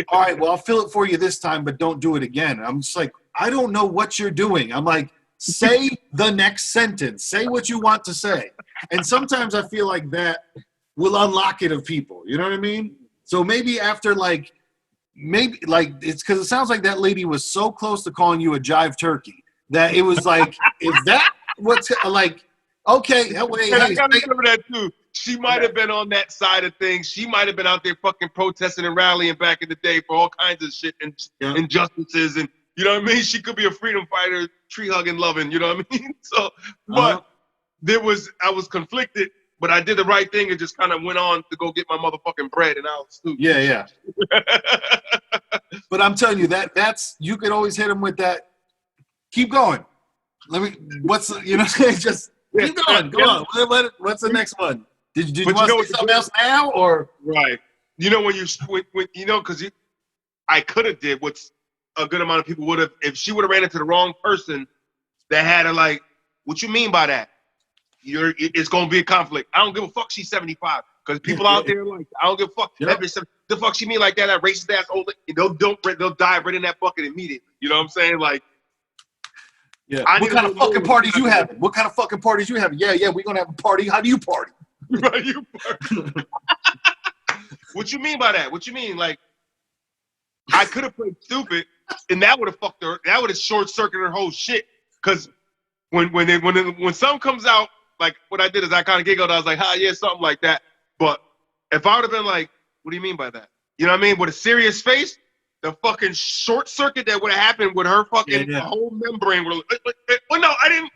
all right, well, I'll fill it for you this time, but don't do it again. I'm just like, I don't know what you're doing. I'm like, say the next sentence. Say what you want to say. And sometimes I feel like that will unlock it of people. You know what I mean? So maybe after like, it's because it sounds like that lady was so close to calling you a jive turkey that it was like, is that what's like, okay, wait, I gotta remember that too. She might have been on that side of things. She might have been out there fucking protesting and rallying back in the day for all kinds of shit and injustices. And you know what I mean? She could be a freedom fighter, tree hugging, loving, you know what I mean? So, but I was conflicted, but I did the right thing and just kind of went on to go get my motherfucking bread and I was stupid. Yeah. But I'm telling you that's, you could always hit him with that. Keep going. Just keep going. Go on. What's the next one? Did you want to say something else now or? Right. you know, when you know, because I could have did what's a good amount of people would have if she would have ran into the wrong person that had her like, what you mean by that? It's gonna be a conflict. I don't give a fuck. She's 75 because people out there like I don't give a fuck. Yep. That bitch, the fuck she mean like that? That racist ass old. They'll dive right in that bucket immediately. You know what I'm saying? Like, yeah. What kind of fucking parties you having? What kind of fucking parties you having? Yeah, we're gonna have a party. How do you party? What you mean by that? What you mean? Like, I could have played stupid, and that would have fucked her. That would have short circuited her whole shit. Because when something comes out, like what I did is I kind of giggled. I was like, yeah, something like that. But if I would have been like, what do you mean by that? You know what I mean? With a serious face, the fucking short circuit that would have happened with her fucking whole membrane would have like, well, no, I didn't.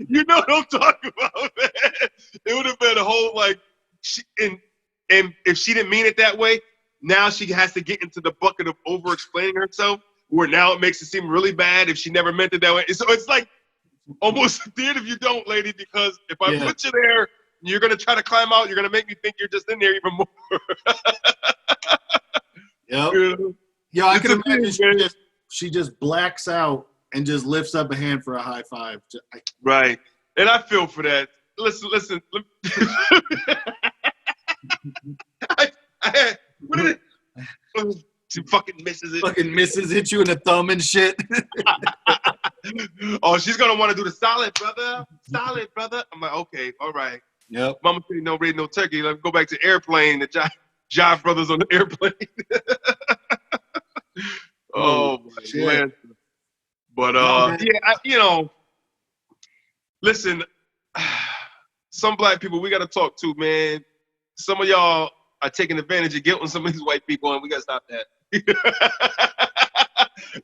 You know what I'm talking about, man. It would have been a whole like, and if she didn't mean it that way, now she has to get into the bucket of over-explaining herself, where now it makes it seem really bad if she never meant it that way. So it's like almost dead if you don't, lady, because if I put you there, you're going to try to climb out, you're going to make me think you're just in there even more. Yep. You know? Yeah, I can imagine she just blacks out and just lifts up a hand for a high five. Right. And I feel for that. Listen. What is it? She fucking misses it. Fucking misses, hit you in the thumb and shit. Oh, she's gonna want to do the solid, brother. Solid, brother. I'm like, okay, all right. Yep. Mama said no raid, no turkey. Let's go back to airplane. The Jive brothers on the airplane. Oh man. But listen, some black people we gotta talk to, man. Some of y'all are taking advantage of guilt on some of these white people, and we gotta stop that. And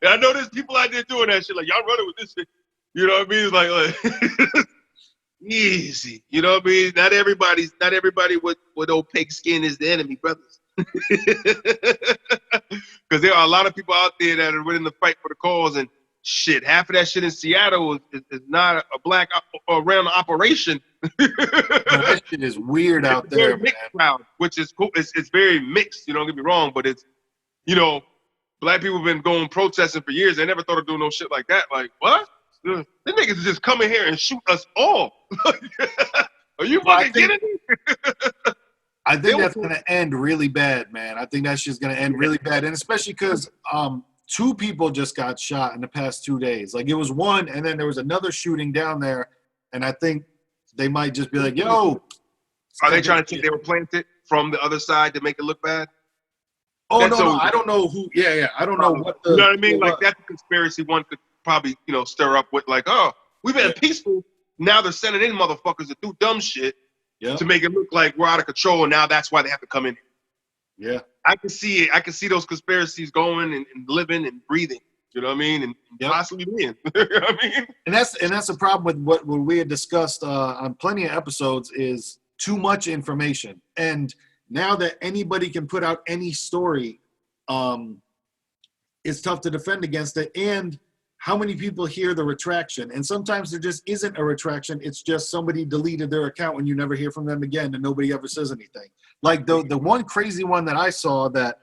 I know there's people out there doing that shit, like y'all running with this shit. You know what I mean? It's like easy. You know what I mean? Not everybody with opaque skin is the enemy, brothers. Because there are a lot of people out there that are willing to fight for the cause, and shit, half of that shit in Seattle is not a black around operation. That shit is weird out there, man. Mixed crowd, which is cool. It's very mixed. You don't get me wrong, but it's, you know, black people have been going protesting for years. They never thought of doing no shit like that. Like, what? The niggas just come in here and shoot us all. Are you fucking kidding me? I think that's going to end really bad, man. I think that shit's going to end really bad. And especially because 2 people just got shot in the past 2 days. Like, it was one, and then there was another shooting down there. And I think they might just be like, yo. Are they trying to think they were planted from the other side to make it look bad? Oh, no, I don't know who. Yeah. I don't know what the. You know what I mean? Like, that's a conspiracy one could probably, stir up with, like, oh, we've been peaceful. Now they're sending in motherfuckers to do dumb shit to make it look like we're out of control, and now that's why they have to come in. Yeah. I can see it. I can see those conspiracies going and living and breathing. You know what I mean? And possibly being. You know what I mean? And that's the problem with what we had discussed on plenty of episodes is too much information. And now that anybody can put out any story, it's tough to defend against it. And how many people hear the retraction? And sometimes there just isn't a retraction. It's just somebody deleted their account and you never hear from them again and nobody ever says anything. Like the one crazy one that I saw that,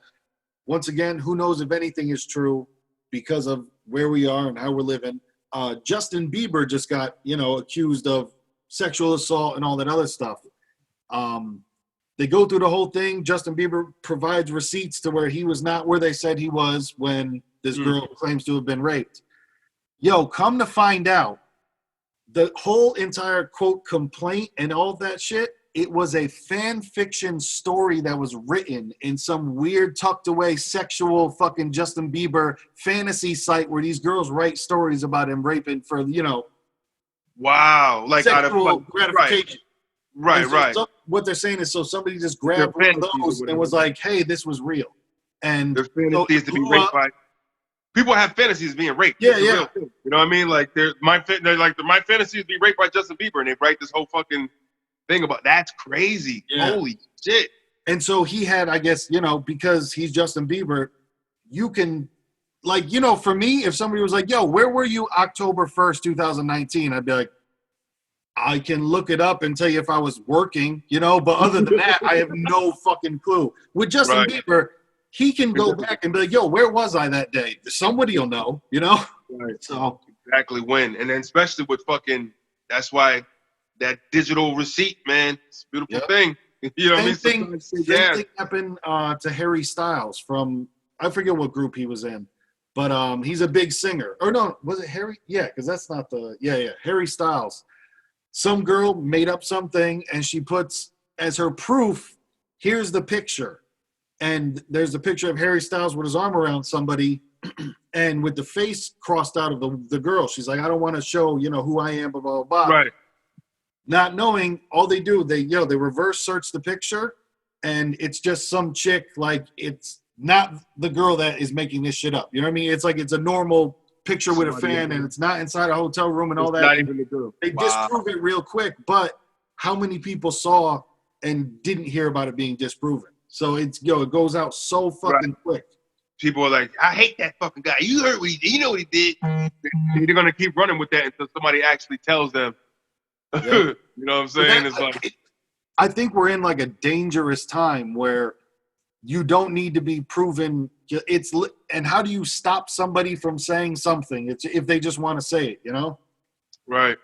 once again, who knows if anything is true because of where we are and how we're living. Justin Bieber just got, accused of sexual assault and all that other stuff. They go through the whole thing. Justin Bieber provides receipts to where he was not where they said he was when this girl claims to have been raped. Yo, come to find out, the whole entire, quote, complaint and all that shit, it was a fan fiction story that was written in some weird tucked away sexual fucking Justin Bieber fantasy site where these girls write stories about him raping for, wow, like sexual gratification. Right. So what they're saying is, so somebody just grabbed one of those and was like, hey, this was real. And their fantasy is to be raped by. People have fantasies of being raped. Yeah. Real thing. You know what I mean? Like my fantasy is to be raped by Justin Bieber, and they write this whole fucking thing about that's crazy. Yeah. Holy shit. And so he had, I guess, because he's Justin Bieber, you can, like, for me, if somebody was like, yo, where were you October 1st, 2019? I'd be like, I can look it up and tell you if I was working, you know, but other than that, I have no fucking clue. With Justin Bieber, he can go back and be like, yo, where was I that day? Somebody will know, you know? Right. So exactly when. And then especially with fucking, that's why that digital receipt, man, it's a beautiful thing. You know what I mean? Same thing happened to Harry Styles from, I forget what group he was in, but he's a big singer. Or no, was it Harry? Yeah, because that's not the, Harry Styles. Some girl made up something and she puts as her proof, here's the picture. And there's a picture of Harry Styles with his arm around somebody and with the face crossed out of the girl. She's like, I don't want to show, you know, who I am, blah, blah, blah. Right. Not knowing, all they do, they reverse search the picture and it's just some chick, like it's not the girl that is making this shit up. You know what I mean? It's like it's a normal picture with a fan and it's not inside a hotel room and all that. Not even the girl. They disprove it real quick, but how many people saw and didn't hear about it being disproven? So it's, it goes out so fucking quick. People are like, I hate that fucking guy. You heard what he did. You know what he did. They're going to keep running with that until somebody actually tells them. Yep. You know what I'm saying? It's like, I think we're in like a dangerous time where you don't need to be proven. And how do you stop somebody from saying something? It's if they just want to say it, you know? Right.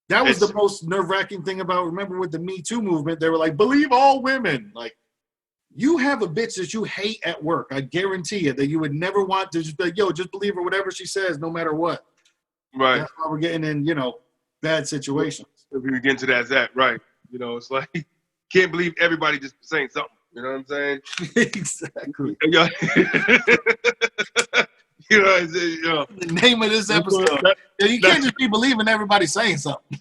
That was the most nerve-wracking thing about, remember with the Me Too movement, they were like, believe all women. Like, you have a bitch that you hate at work. I guarantee you that you would never want to just be like, yo, just believe her, whatever she says, no matter what. Right. That's why we're getting in, bad situations. If we get into that, right. You know, it's like, can't believe everybody just saying something. You know what I'm saying? Exactly. The name of this episode. You can't just be believing everybody saying something.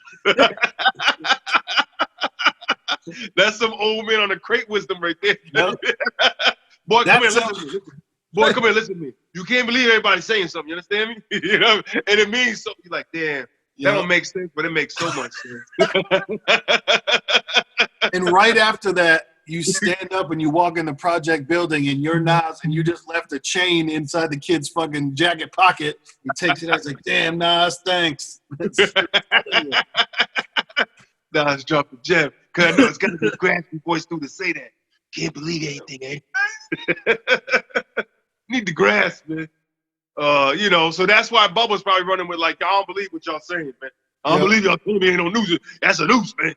That's some old man on the crate wisdom right there. Yep. Boy, come here, listen to me. Boy, come here, listen to me. You can't believe everybody saying something. You understand me? You know, and it means something. You're like, damn, that don't make sense, but it makes so much sense. And right after that, you stand up and you walk in the project building and you're Nas and you just left a chain inside the kid's fucking jacket pocket. He takes it out, like, damn, Nas, thanks. Nas dropped the gem. Because I know it's got to be graspy voice through to say that. Can't believe anything, eh? Need to grasp, man. So that's why Bubba's probably running with, like, I don't believe what y'all saying, man. I don't believe y'all telling me ain't no news. That's a news, man.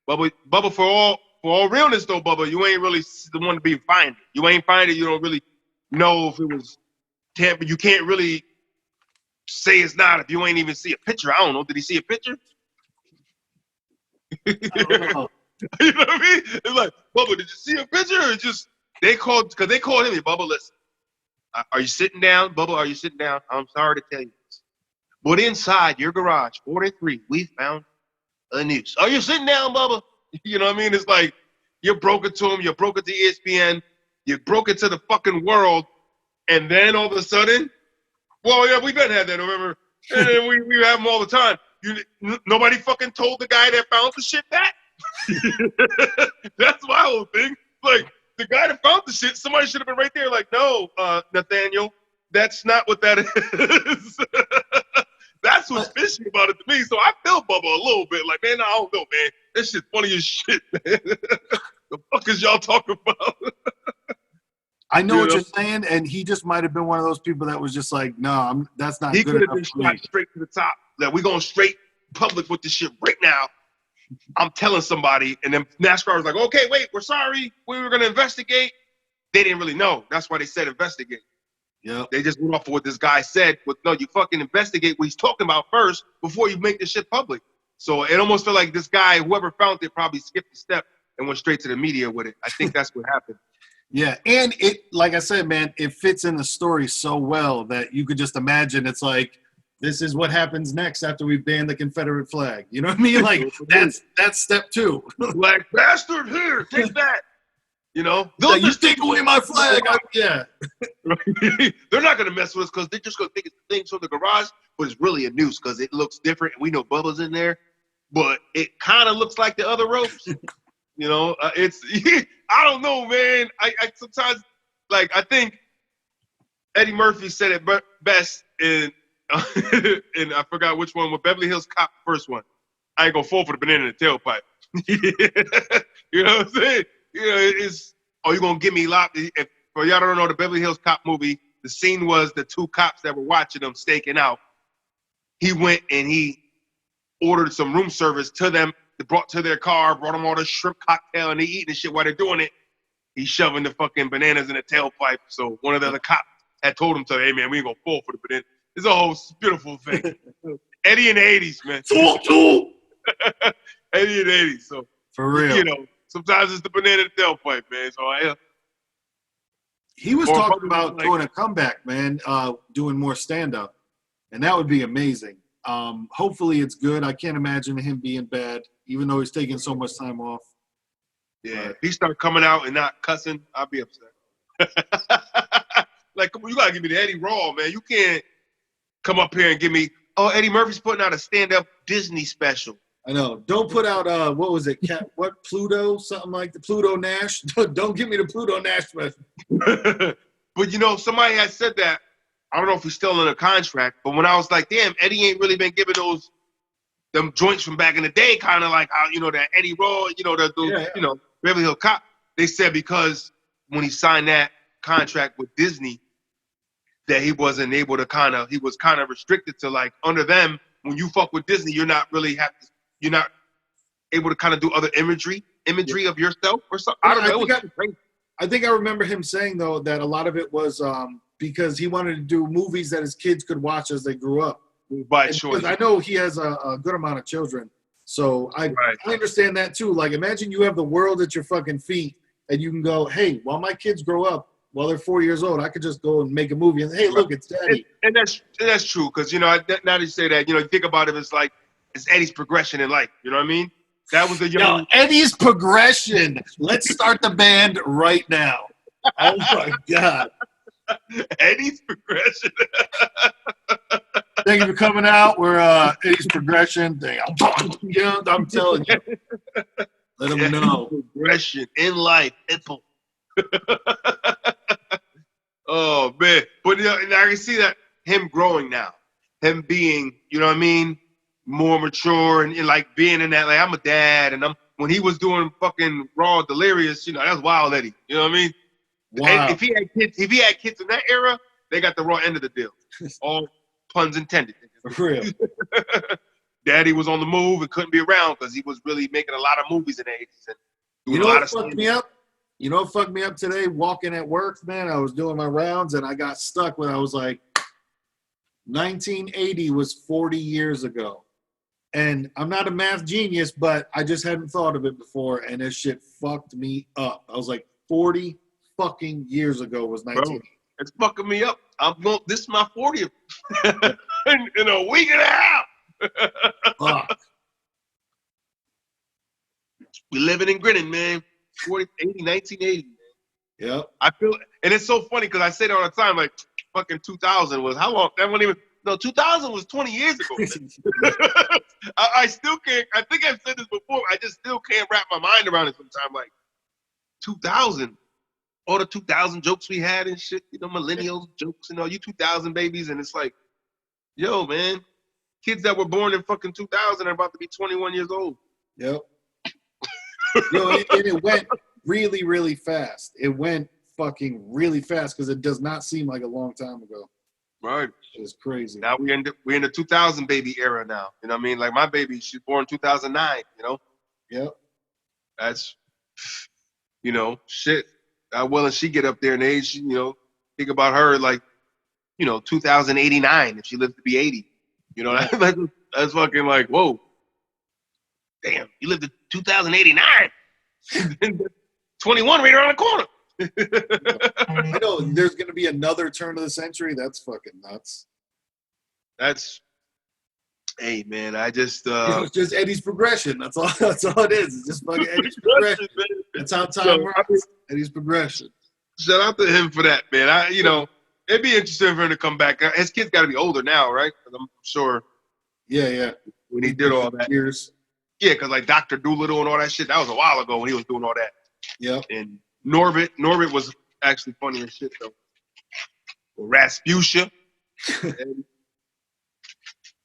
Bubba, for all realness, though, Bubba, you ain't really the one to be finding. You ain't finding. You don't really know if it was tamper. You can't really say it's not if you ain't even see a picture. I don't know. Did he see a picture? I don't know. You know what I mean? It's like, Bubba, did you see a picture? Or just they called him. Bubba, listen. Are you sitting down, Bubba? Are you sitting down? I'm sorry to tell you this, but inside your garage, 43, we found a noose. Are you sitting down, Bubba? You know what I mean? It's like you broke it to him, you broke it to ESPN, you broke it to the fucking world, and then all of a sudden, well, yeah, we done had that, remember? And then we have them all the time. Nobody fucking told the guy that found the shit that. That's my whole thing. Like, the guy that found the shit, somebody should have been right there like, no, Nathaniel, that's not what that is. That's what's fishy about it to me. So I feel Bubba a little bit like, man, I don't know, man. That shit's funny as shit, man. The fuck is y'all talking about? I know what you're saying, and he just might have been one of those people that was just like, no, that's not good enough. He could have been shot straight to the top. That we're going straight public with this shit right now. I'm telling somebody, and then NASCAR was like, okay, wait, we're sorry. We were going to investigate. They didn't really know. That's why they said investigate. Yeah. They just went off of what this guy said. But no, you fucking investigate what he's talking about first before you make this shit public. So it almost felt like this guy, whoever found it, probably skipped a step and went straight to the media with it. I think that's what happened. Yeah, and it, like I said, man, it fits in the story so well that you could just imagine it's like, this is what happens next after we ban the Confederate flag. You know what I mean? Like, that's step 2. Like, bastard, here, take that. You know? Like, you take away my flag. Yeah. They're not going to mess with us because they're just going to think it's things from the garage, but it's really a noose because it looks different. And we know Bubba's in there, but it kind of looks like the other ropes. You know, it's, I don't know, man. I sometimes, like, I think Eddie Murphy said it best in, and I forgot which one, with Beverly Hills Cop, the first one. I ain't gonna fall for the banana in the tailpipe. You know what I'm saying? You know, it's you gonna give me locked. If for y'all don't know the Beverly Hills Cop movie, the scene was the two cops that were watching them staking out. He went and he ordered some room service to them. They brought to their car, brought them all the shrimp cocktail, and they eating the shit while they're doing it. He's shoving the fucking bananas in the tailpipe. So one of the other cops had told him to, hey man, we ain't gonna fall for the banana. It's a whole beautiful thing. Eddie in the 80s, man. Eddie in the 80s. So for real. You know, sometimes it's the banana in the tailpipe, man. So he was talking about doing a comeback, man, doing more stand-up. And that would be amazing. Hopefully it's good. I can't imagine him being bad, even though he's taking so much time off. Yeah, if he start coming out and not cussing, I'll be upset. Like, come on, you gotta give me the Eddie Raw, man. You can't come up here and give me, oh, Eddie Murphy's putting out a stand-up Disney special. I know. Don't put out what was it? Pluto? Something like the Pluto Nash. Don't give me the Pluto Nash special. But you know, somebody had said that. I don't know if he's still in a contract, but when I was like, damn, Eddie ain't really been giving them joints from back in the day, kind of like how, you know, that Eddie Raw, you know, you know, Beverly Hills Cop. They said because when he signed that contract with Disney, that he wasn't able to he was kind of restricted to, like, under them, when you fuck with Disney, you're not able to kind of do other imagery of yourself or something. I don't know. I think I remember him saying, though, that a lot of it was because he wanted to do movies that his kids could watch as they grew up. By choice. Because I know he has a good amount of children. So I understand that, too. Like, imagine you have the world at your fucking feet, and you can go, hey, while my kids grow up, while they're 4 years old, I could just go and make a movie. And, hey, look, it's Daddy. And that's true. Because, you know, now that you say that, you know, you think about it, it's like, it's Eddie's progression in life. You know what I mean? That was the young. No, Eddie's progression. Let's start the band right now. Oh, my God. Eddie's progression. Thank you for coming out. We're Eddie's progression thing. I'm telling you. Let them know. Progression in life. Oh, man. But, you know, and I can see that him growing now. Him being, you know what I mean, more mature and like being in that, like, I'm a dad. And when he was doing fucking Raw Delirious, you know, that's Wild Eddie. You know what I mean? Wow. If he had kids in that era, they got the raw end of the deal. All puns intended. For real. Daddy was on the move and couldn't be around because he was really making a lot of movies in the 80s. And you know what fucked me up? You know what fucked me up today? Walking at work, man, I was doing my rounds and I got stuck when I was like, 1980 was 40 years ago. And I'm not a math genius, but I just hadn't thought of it before, and this shit fucked me up. I was like, 40 fucking years ago was 1980. Bro, it's fucking me up. This is my 40th in a week and a half. Fuck. We living and grinning, man. 1980. Yep. I feel, and it's so funny because I say that all the time, like, fucking 2000 was how long? That wasn't even. No, 2000 was 20 years ago. I still can't. I think I've said this before. I just still can't wrap my mind around it sometimes. Like 2000, all the 2000 jokes we had and shit. You know, millennial jokes and all you 2000 babies, and it's like, yo, man, kids that were born in fucking 2000 are about to be 21 years old. Yep. Yo, and it went really, really fast. It went fucking really fast because it does not seem like a long time ago. Right. It's crazy. Now we're in the 2000 baby era now. You know what I mean? Like my baby, she's born 2009, you know? Yep. That's, you know, shit. How well does she get up there in age? You know, think about her like, you know, 2089 if she lives to be 80. You know, that's fucking like, whoa. Damn, you lived to 2089. 21 right around the corner. I know there's going to be another turn of the century. That's fucking nuts. Hey man, I just it's just Eddie's progression. That's all it is. It's just fucking Eddie's progression. That's how time works. Eddie's progression. Shout out to him for that, man. You know, it'd be interesting for him to come back. His kid's got to be older now, right? I'm sure. Yeah. When he did all that. Years. Yeah, because like Dr. Doolittle and all that shit, that was a while ago when he was doing all that. Yep. And Norbit was actually funny as shit though. Rasputia.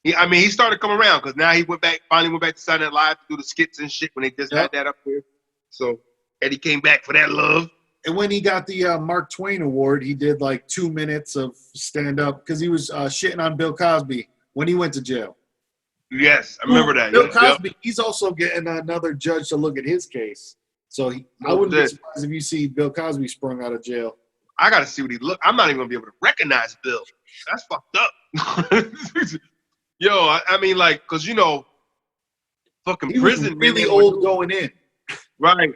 He started to come around because now he finally went back to Saturday Night Live to do the skits and shit when they just had that up there. So Eddie came back for that love. And when he got the Mark Twain Award, he did like 2 minutes of stand-up because he was shitting on Bill Cosby when he went to jail. Yes, I remember that. Bill Cosby, he's also getting another judge to look at his case. So I wouldn't be surprised if you see Bill Cosby sprung out of jail. I got to see what he look. I'm not even going to be able to recognize Bill. That's fucked up. Yo, I mean, like, because, fucking he prison. Was really old going in. Right.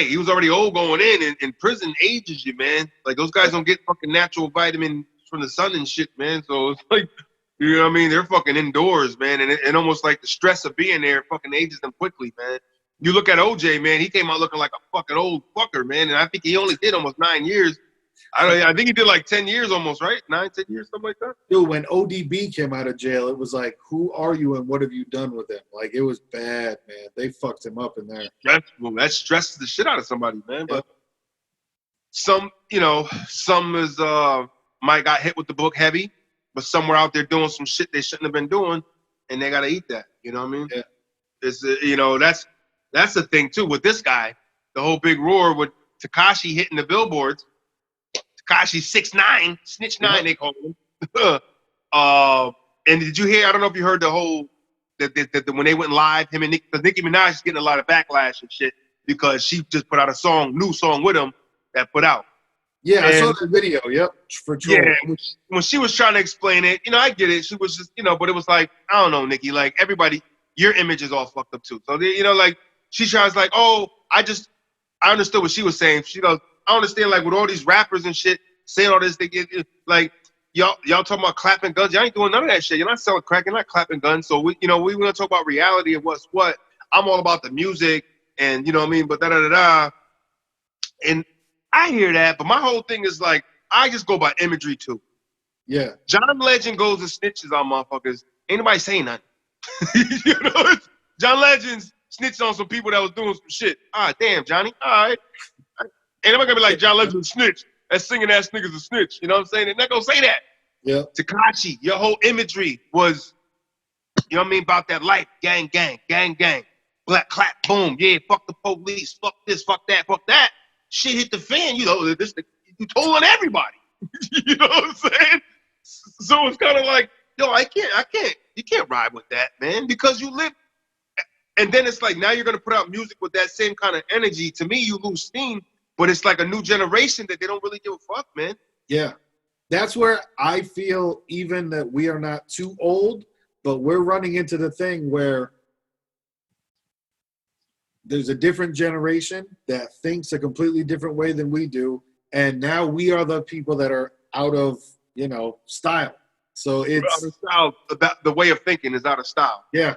He was already old going in, and prison ages you, man. Like, those guys don't get fucking natural vitamin from the sun and shit, man. So it's like, you know what I mean? They're fucking indoors, man. And almost like the stress of being there fucking ages them quickly, man. You look at OJ, man, he came out looking like a fucking old fucker, man. And I think he only did almost 9 years. I think he did like 10 years almost, right? 9, 10 years, something like that. Dude, when ODB came out of jail, it was like, who are you and what have you done with him? Like, it was bad, man. They fucked him up in there. Stressful. That stresses the shit out of somebody, man. But some is might got hit with the book heavy, but some were out there doing some shit they shouldn't have been doing, and they got to eat that. You know what I mean? Yeah. It's that's the thing too with this guy. The whole big roar with Tekashi hitting the billboards. Tekashi 6'9", Snitch 9 they call him. And did you hear? I don't know if you heard the whole that when they went live, him and because Nicki Minaj is getting a lot of backlash and shit because she just put out a new song with him that put out. Yeah, I saw that video. Yep, for sure. Yeah, when she was trying to explain it, I get it. She was just, but it was like, I don't know, Nicki, like everybody, your image is all fucked up too. So like she tries like, oh, I understood what she was saying. She goes, I understand like with all these rappers and shit saying all this, they get like y'all talking about clapping guns. Y'all ain't doing none of that shit. You're not selling crack. You're not clapping guns. So we want to talk about reality and what's what. I'm all about the music and you know what I mean. But and I hear that, but my whole thing is like I just go by imagery too. Yeah. John Legend goes and snitches on motherfuckers. Ain't nobody saying nothing. John Legend's snitched on some people that was doing some shit. Ah, damn, Johnny. All right. Ain't nobody gonna be like John Legend snitch. That singing ass nigga's a snitch. You know what I'm saying? They're not gonna say that. Yeah. Tekashi, your whole imagery was, you know what I mean, about that life. Gang, gang, gang, gang. Black clap, boom. Yeah, fuck the police. Fuck this, fuck that. Shit hit the fan. You told on everybody. You know what I'm saying? So it's kind of like, yo, you can't ride with that, man, because you live. And then it's like, now you're going to put out music with that same kind of energy. To me, you lose steam, but it's like a new generation that they don't really give a fuck, man. Yeah. That's where I feel even that we are not too old, but we're running into the thing where there's a different generation that thinks a completely different way than we do. And now we are the people that are out of, style. So it's out of style. The way of thinking is out of style. Yeah.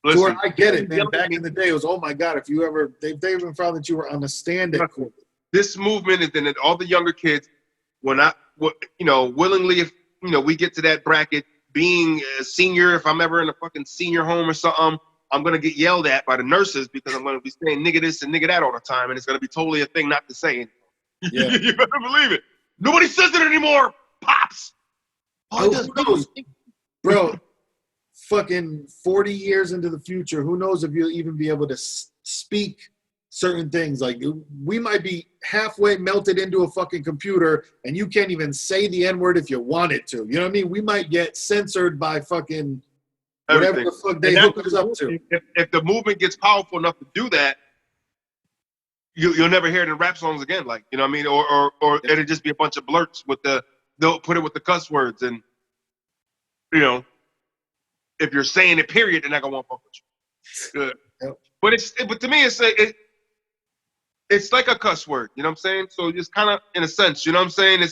Listen, where I get it, man. Back in the day, it was, oh my God, if you ever, they even found that you were on the stand at court. This movement is that all the younger kids, willingly, if, we get to that bracket, being a senior, if I'm ever in a fucking senior home or something, I'm going to get yelled at by the nurses because I'm going to be saying nigga this and nigga that all the time. And it's going to be totally a thing not to say. Yeah. You better believe it. Nobody says it anymore. Pops. Bro, fucking 40 years into the future, who knows if you'll even be able to speak certain things. Like, we might be halfway melted into a fucking computer and you can't even say the N-word if you wanted to. You know what I mean? We might get censored by fucking whatever the fuck they hook us up to. If the movement gets powerful enough to do that, you'll never hear it in rap songs again. Like, you know what I mean? Or it'll just be a bunch of blurts they'll put it with the cuss words. And, if you're saying it, period, they're not going to want to fuck with you. Good. Yep. But to me, it's like a cuss word. You know what I'm saying? So it's kind of, in a sense, you know what I'm saying?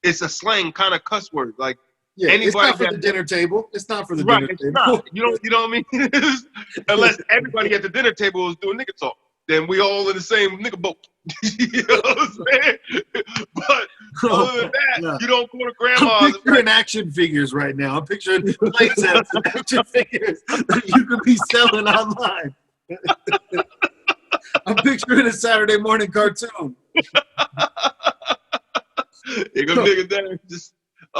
It's a slang kind of cuss word. Like, yeah, it's not for the dinner table. It's not for the dinner table. Not. You know what I mean? Unless everybody at the dinner table is doing nigga talk, then we all in the same nigga boat. You know what I'm saying? But other than that, you don't go to grandma's. I'm picturing action figures right now. I'm picturing play sets and action figures that you could be selling online. I'm picturing a Saturday morning cartoon. You're gonna nigga down. Just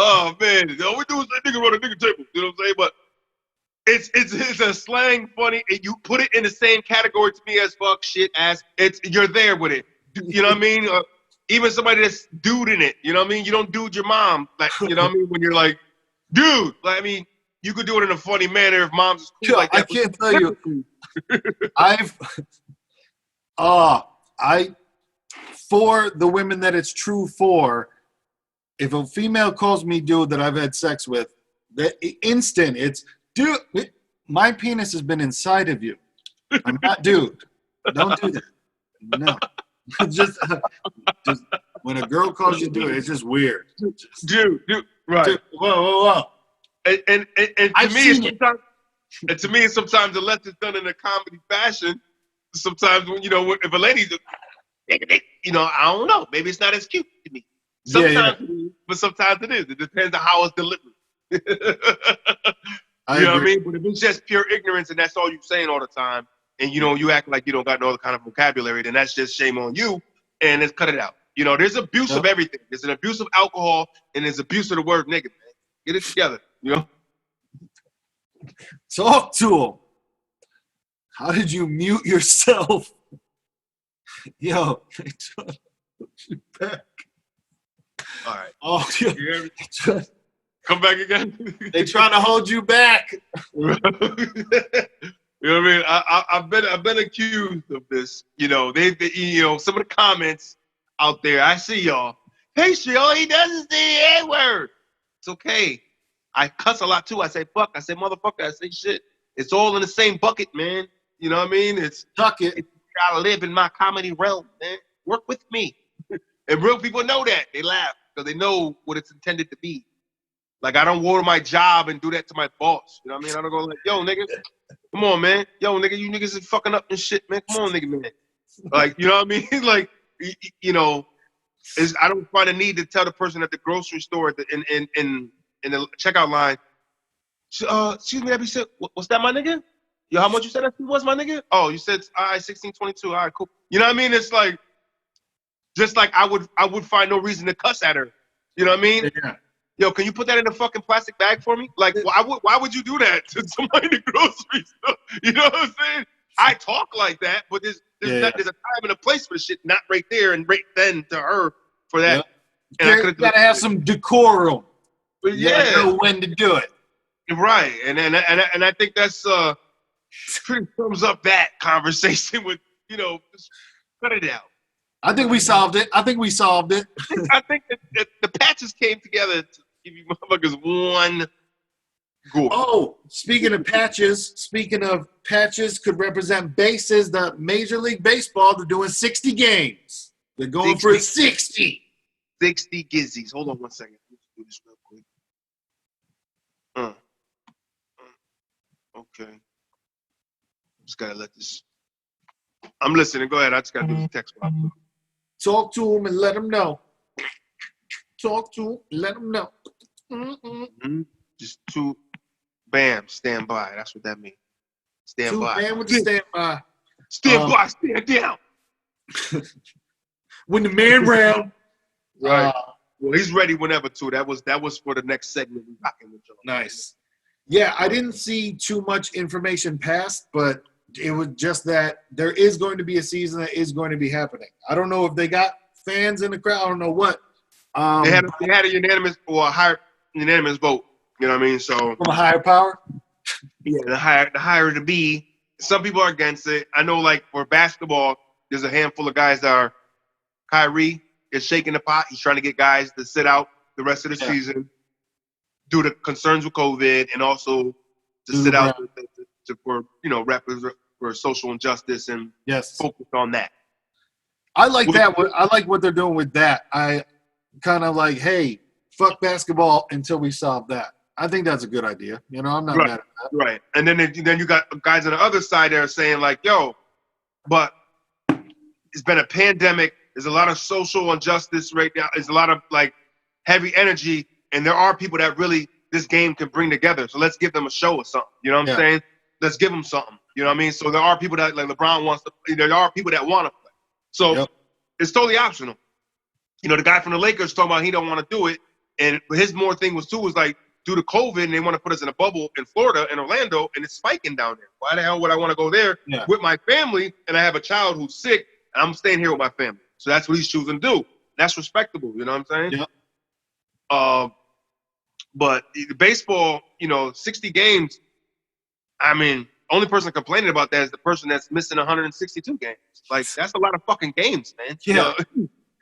Oh man, all we do is that nigga run a nigga table. You know what I'm saying? But it's a slang funny, and you put it in the same category to me as fuck, shit, ass. You're there with it. You know what I mean? Even somebody that's dude in it. You know what I mean? You don't dude your mom, like, you know what I mean? When you're like, dude, like, I mean, you could do it in a funny manner if mom's is cool like that. I can't tell you. For the women that it's true for, if a female calls me dude that I've had sex with, the instant it's, dude, my penis has been inside of you. I'm not dude. Don't do that. No. just when a girl calls you dude, it's just weird. Dude, right. Dude, whoa. And to me, sometimes unless it's done in a comedy fashion, sometimes when, you know, if a lady's, you know, I don't know, maybe it's not as cute to me. Sometimes it is, but sometimes it is. It depends on how it's delivered. You know what I mean? But if it's just pure ignorance and that's all you're saying all the time, and you know, you act like you don't got no other kind of vocabulary, then that's just shame on you, and let's cut it out. You know, there's abuse of everything. There's an abuse of alcohol, and there's abuse of the word nigga, man. Get it together, you know? Talk to him. How did you mute yourself? Yo, they trying to put you back. All right. Oh, yeah. Come back again. They trying to hold you back. You know what I mean? I've been accused of this. You know, they you know, some of the comments out there. I see y'all. Hey, Sheol, he doesn't say the A-word. It's okay. I cuss a lot too. I say fuck. I say motherfucker. I say shit. It's all in the same bucket, man. You know what I mean? It's tuck it. I live in my comedy realm, man. Work with me. And real people know that. They laugh because they know what it's intended to be. Like, I don't go to my job and do that to my boss. You know what I mean? I don't go like, yo, nigga, come on, man. Yo, nigga, you niggas is fucking up and shit, man. Come on, nigga, man. Like, you know what I mean? Like, you know, I don't find a need to tell the person at the grocery store in the checkout line, excuse me, what's that, my nigga? Yo, how much you said that was, my nigga? Oh, you said, all right, 16.22. All right, cool. You know what I mean? It's like, just like I would find no reason to cuss at her. You know what I mean? Yeah. Yo, can you put that in a fucking plastic bag for me? Like, why would you do that to somebody in the grocery store? You know what I'm saying? I talk like that, but there's a time and a place for the shit, not right there and right then to her for that. Yeah. And you gotta have some decorum. But you gotta know when to do it. Right, and I think that's pretty sums up that conversation with, you know, just cut it out. I think we solved it. I think that the patches came together to give you motherfuckers one goal. Oh, speaking of patches could represent bases. The Major League Baseball, they're doing 60 games. They're going for 60. 60 gizzies. Hold on one second. Let's do this real quick. Okay. Just gotta let this. I'm listening. Go ahead. I just gotta do the text pop. Talk to him and let him know. Talk to him and let him know. Mm-hmm. Just two. Bam. Stand by. That's what that means. Stand by. Bam with the stand by. Stand by. Stand down. When the man round. Right. Well, he's ready whenever too. That was for the next segment. We rocking with y'all. Nice. Yeah, I didn't see too much information passed, but it was just that there is going to be a season that is going to be happening. I don't know if they got fans in the crowd. I don't know what. They had a unanimous or a higher unanimous vote. You know what I mean? So from a higher power. Yeah, the higher to be. Some people are against it. I know, like for basketball, there's a handful of guys that are. Kyrie is shaking the pot. He's trying to get guys to sit out the rest of the season due to concerns with COVID, and also to sit out for rappers for social injustice and focus on that. I like that. I like what they're doing with that. I kind of like, hey, fuck basketball until we solve that. I think that's a good idea. You know, I'm not mad at that. Right. And then you got guys on the other side there saying like, yo, but it's been a pandemic. There's a lot of social injustice right now. There's a lot of like heavy energy, and there are people that really this game can bring together. So let's give them a show or something. You know what I'm saying? Let's give them something. You know what I mean? So there are people that like LeBron wants to. There are people that want to play. So it's totally optional. You know, the guy from the Lakers talking about he don't want to do it, And his more thing was like, due to COVID, and they want to put us in a bubble in Florida, in Orlando, and it's spiking down there. Why the hell would I want to go there with my family, and I have a child who's sick, and I'm staying here with my family? So that's what he's choosing to do. That's respectable, you know what I'm saying? Yeah. But baseball, 60 games, I mean, only person complaining about that is the person that's missing 162 games. Like, that's a lot of fucking games, man. Yeah.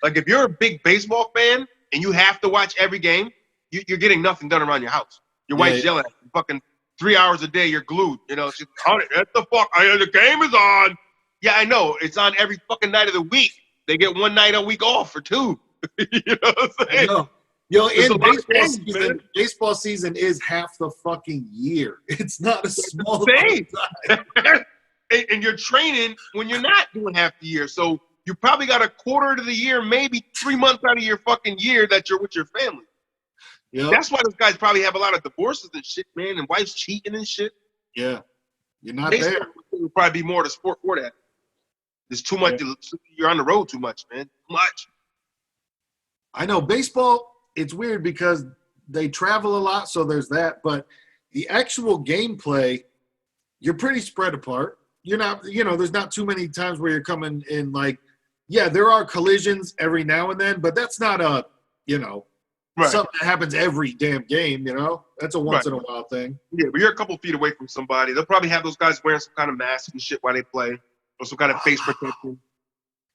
Like, if you're a big baseball fan and you have to watch every game, you're getting nothing done around your house. Your wife's yelling at you. Fucking 3 hours a day, you're glued. She's, what the fuck? The game is on. Yeah, I know. It's on every fucking night of the week. They get one night a week off or two. You know what I'm saying? In baseball season is half the fucking year. It's not a small thing. And you're training when you're not doing half the year. So you probably got a quarter of the year, maybe 3 months out of your fucking year that you're with your family. Yep. That's why those guys probably have a lot of divorces and shit, man, and wives cheating and shit. Yeah. You're not baseball there. Would probably be more the sport for that. There's too much. Yeah. You're on the road too much, man. Too much. I know. Baseball, it's weird because they travel a lot, so there's that. But the actual gameplay, you're pretty spread apart. You're not, there's not too many times where you're coming in like, there are collisions every now and then, but that's not a, something that happens every damn game, That's a once in a while thing. Yeah, but you're a couple feet away from somebody. They'll probably have those guys wearing some kind of mask and shit while they play, or some kind of face protection.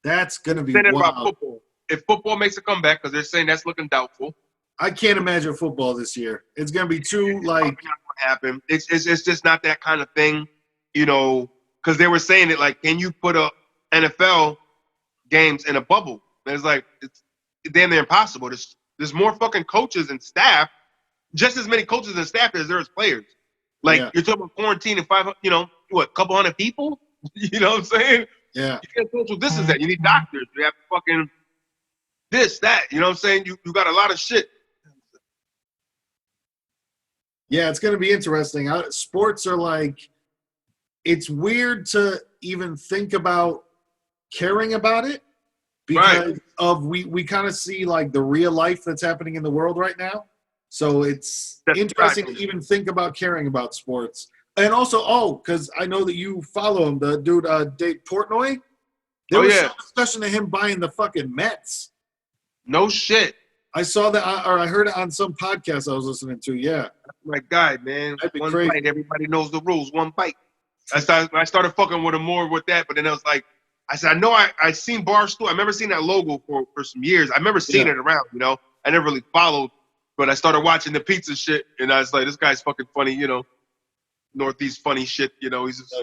That's going to be wild. About football. If football makes a comeback, because they're saying that's looking doubtful. I can't imagine football this year. It's going to be too, not going to happen. It's just not that kind of thing, because they were saying it like, can you put a NFL games in a bubble? And it's like, it's damn near impossible. There's more fucking coaches and staff, just as many coaches and staff as there is players. Like, you're talking about quarantine and couple hundred people? You know what I'm saying? Yeah. You can't social distance that. You need doctors. You have fucking this, that. You know what I'm saying? You got a lot of shit. Yeah, it's going to be interesting. Sports are like, it's weird to even think about caring about it because we kind of see like the real life that's happening in the world right now. So it's interesting to even think about caring about sports. And also, because I know that you follow him, the dude, Dave Portnoy. There was some discussion of him buying the fucking Mets. No shit. I saw that, or I heard it on some podcast I was listening to. Yeah, my guy, man. One crazy. Bite. Everybody knows the rules. One bite. I started fucking with him more with that, but then I was like, I said, I know I seen Barstool. I remember seeing that logo for some years. I remember seeing it around. I never really followed, but I started watching the pizza shit, and I was like, this guy's fucking funny. Northeast funny shit. He's just,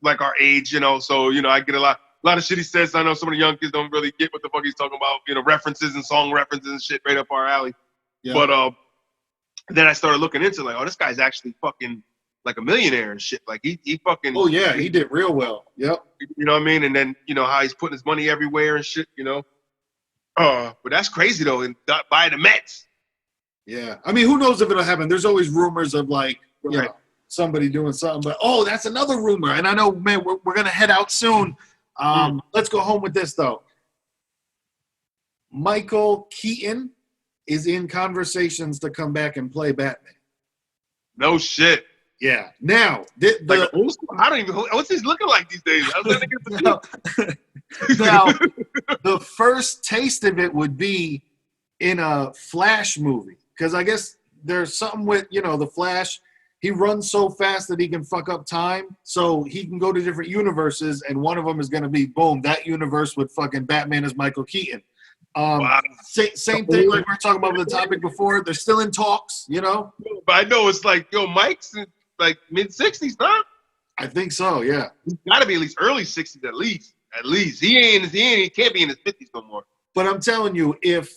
like our age. So I get a lot of shit he says. I know some of the young kids don't really get what the fuck he's talking about. References and song references and shit right up our alley. Yeah. But then I started looking into like, oh, this guy's actually fucking like a millionaire and shit. Like he fucking. Oh yeah, he did real well. Yep. You know what I mean? And then how he's putting his money everywhere and shit. But that's crazy though. And buy the Mets. Yeah, I mean, who knows if it'll happen? There's always rumors of like somebody doing something. But that's another rumor. And I know, man, we're gonna head out soon. Let's go home with this though. Michael Keaton is in conversations to come back and play Batman. No shit. Yeah. Now, like old school, I don't even. What's he looking like these days? Now, the first taste of it would be in a Flash movie, because I guess there's something with the Flash. He runs so fast that he can fuck up time, so he can go to different universes, and one of them is going to be boom, that universe with fucking Batman as Michael Keaton. Wow. Same thing like we were talking about with the topic before. They're still in talks, But I know it's like, Mike's in like mid-60s, huh? I think so, yeah. He's got to be at least early 60s at least. At least. He can't be in his 50s no more. But I'm telling you, if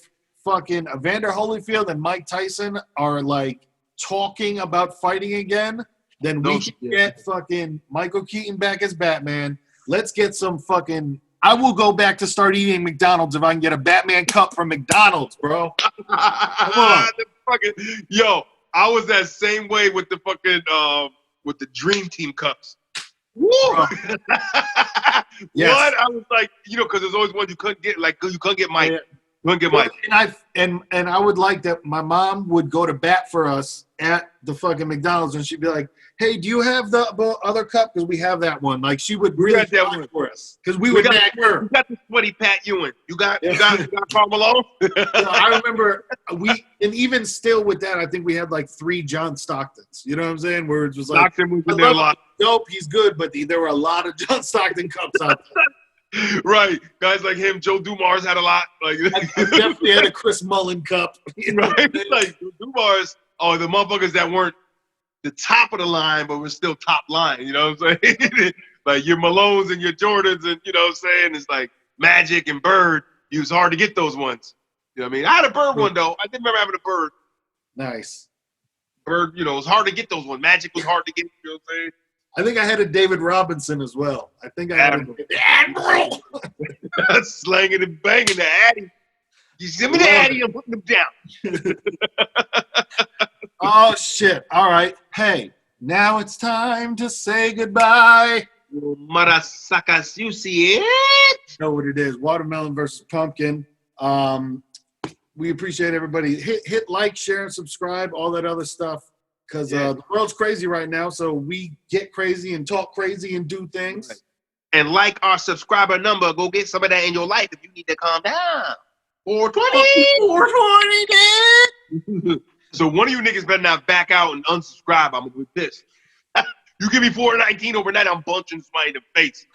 fucking Evander Holyfield and Mike Tyson are like talking about fighting again, then we can get fucking Michael Keaton back as Batman. Let's get some fucking... I will go back to start eating McDonald's if I can get a Batman cup from McDonald's, bro. Come on. I was that same way with the fucking with the Dream Team cups. Woo! Yes. What? I was like, because there's always one you couldn't get, like you couldn't get Mike. Go and get Mike. And I would like that my mom would go to bat for us at the fucking McDonald's, and she'd be like, "Hey, do you have the other cup? Because we have that one." Like she would really that one for us because we would nag her. You got the sweaty Pat Ewing. You got Karl Malone. I remember and even still with that, I think we had like 3 John Stocktons. You know what I'm saying? Where it was like, Stockton was in there a lot. Dope, he's good, but there were a lot of John Stockton cups out there. Right, guys like him, Joe Dumars had a lot. Like I definitely had a Chris Mullin cup. You know? Right, like Dumars. Oh, the motherfuckers that weren't the top of the line, but were still top line. You know what I'm saying? Like your Malones and your Jordans, and you know what I'm saying? It's like Magic and Bird. It was hard to get those ones. You know what I mean? I had a Bird one though. I did remember having a Bird. Nice. Bird, it was hard to get those ones. Magic was hard to get. You know what I'm saying? I think I had a David Robinson as well. I think I had the Admiral. Slanging and banging the Addy. You send me the Addy, I'm putting them down. Oh, shit. All right. Hey, now it's time to say goodbye. Marasacas, you see it? You know what it is. Watermelon versus pumpkin. We appreciate everybody. Hit like, share, and subscribe, all that other stuff. Because the world's crazy right now, so we get crazy and talk crazy and do things. Right. And like our subscriber number, go get some of that in your life if you need to calm down. 420! 420, So one of you niggas better not back out and unsubscribe. I'm going to be pissed. You give me 419 overnight, I'm bunching somebody in the face.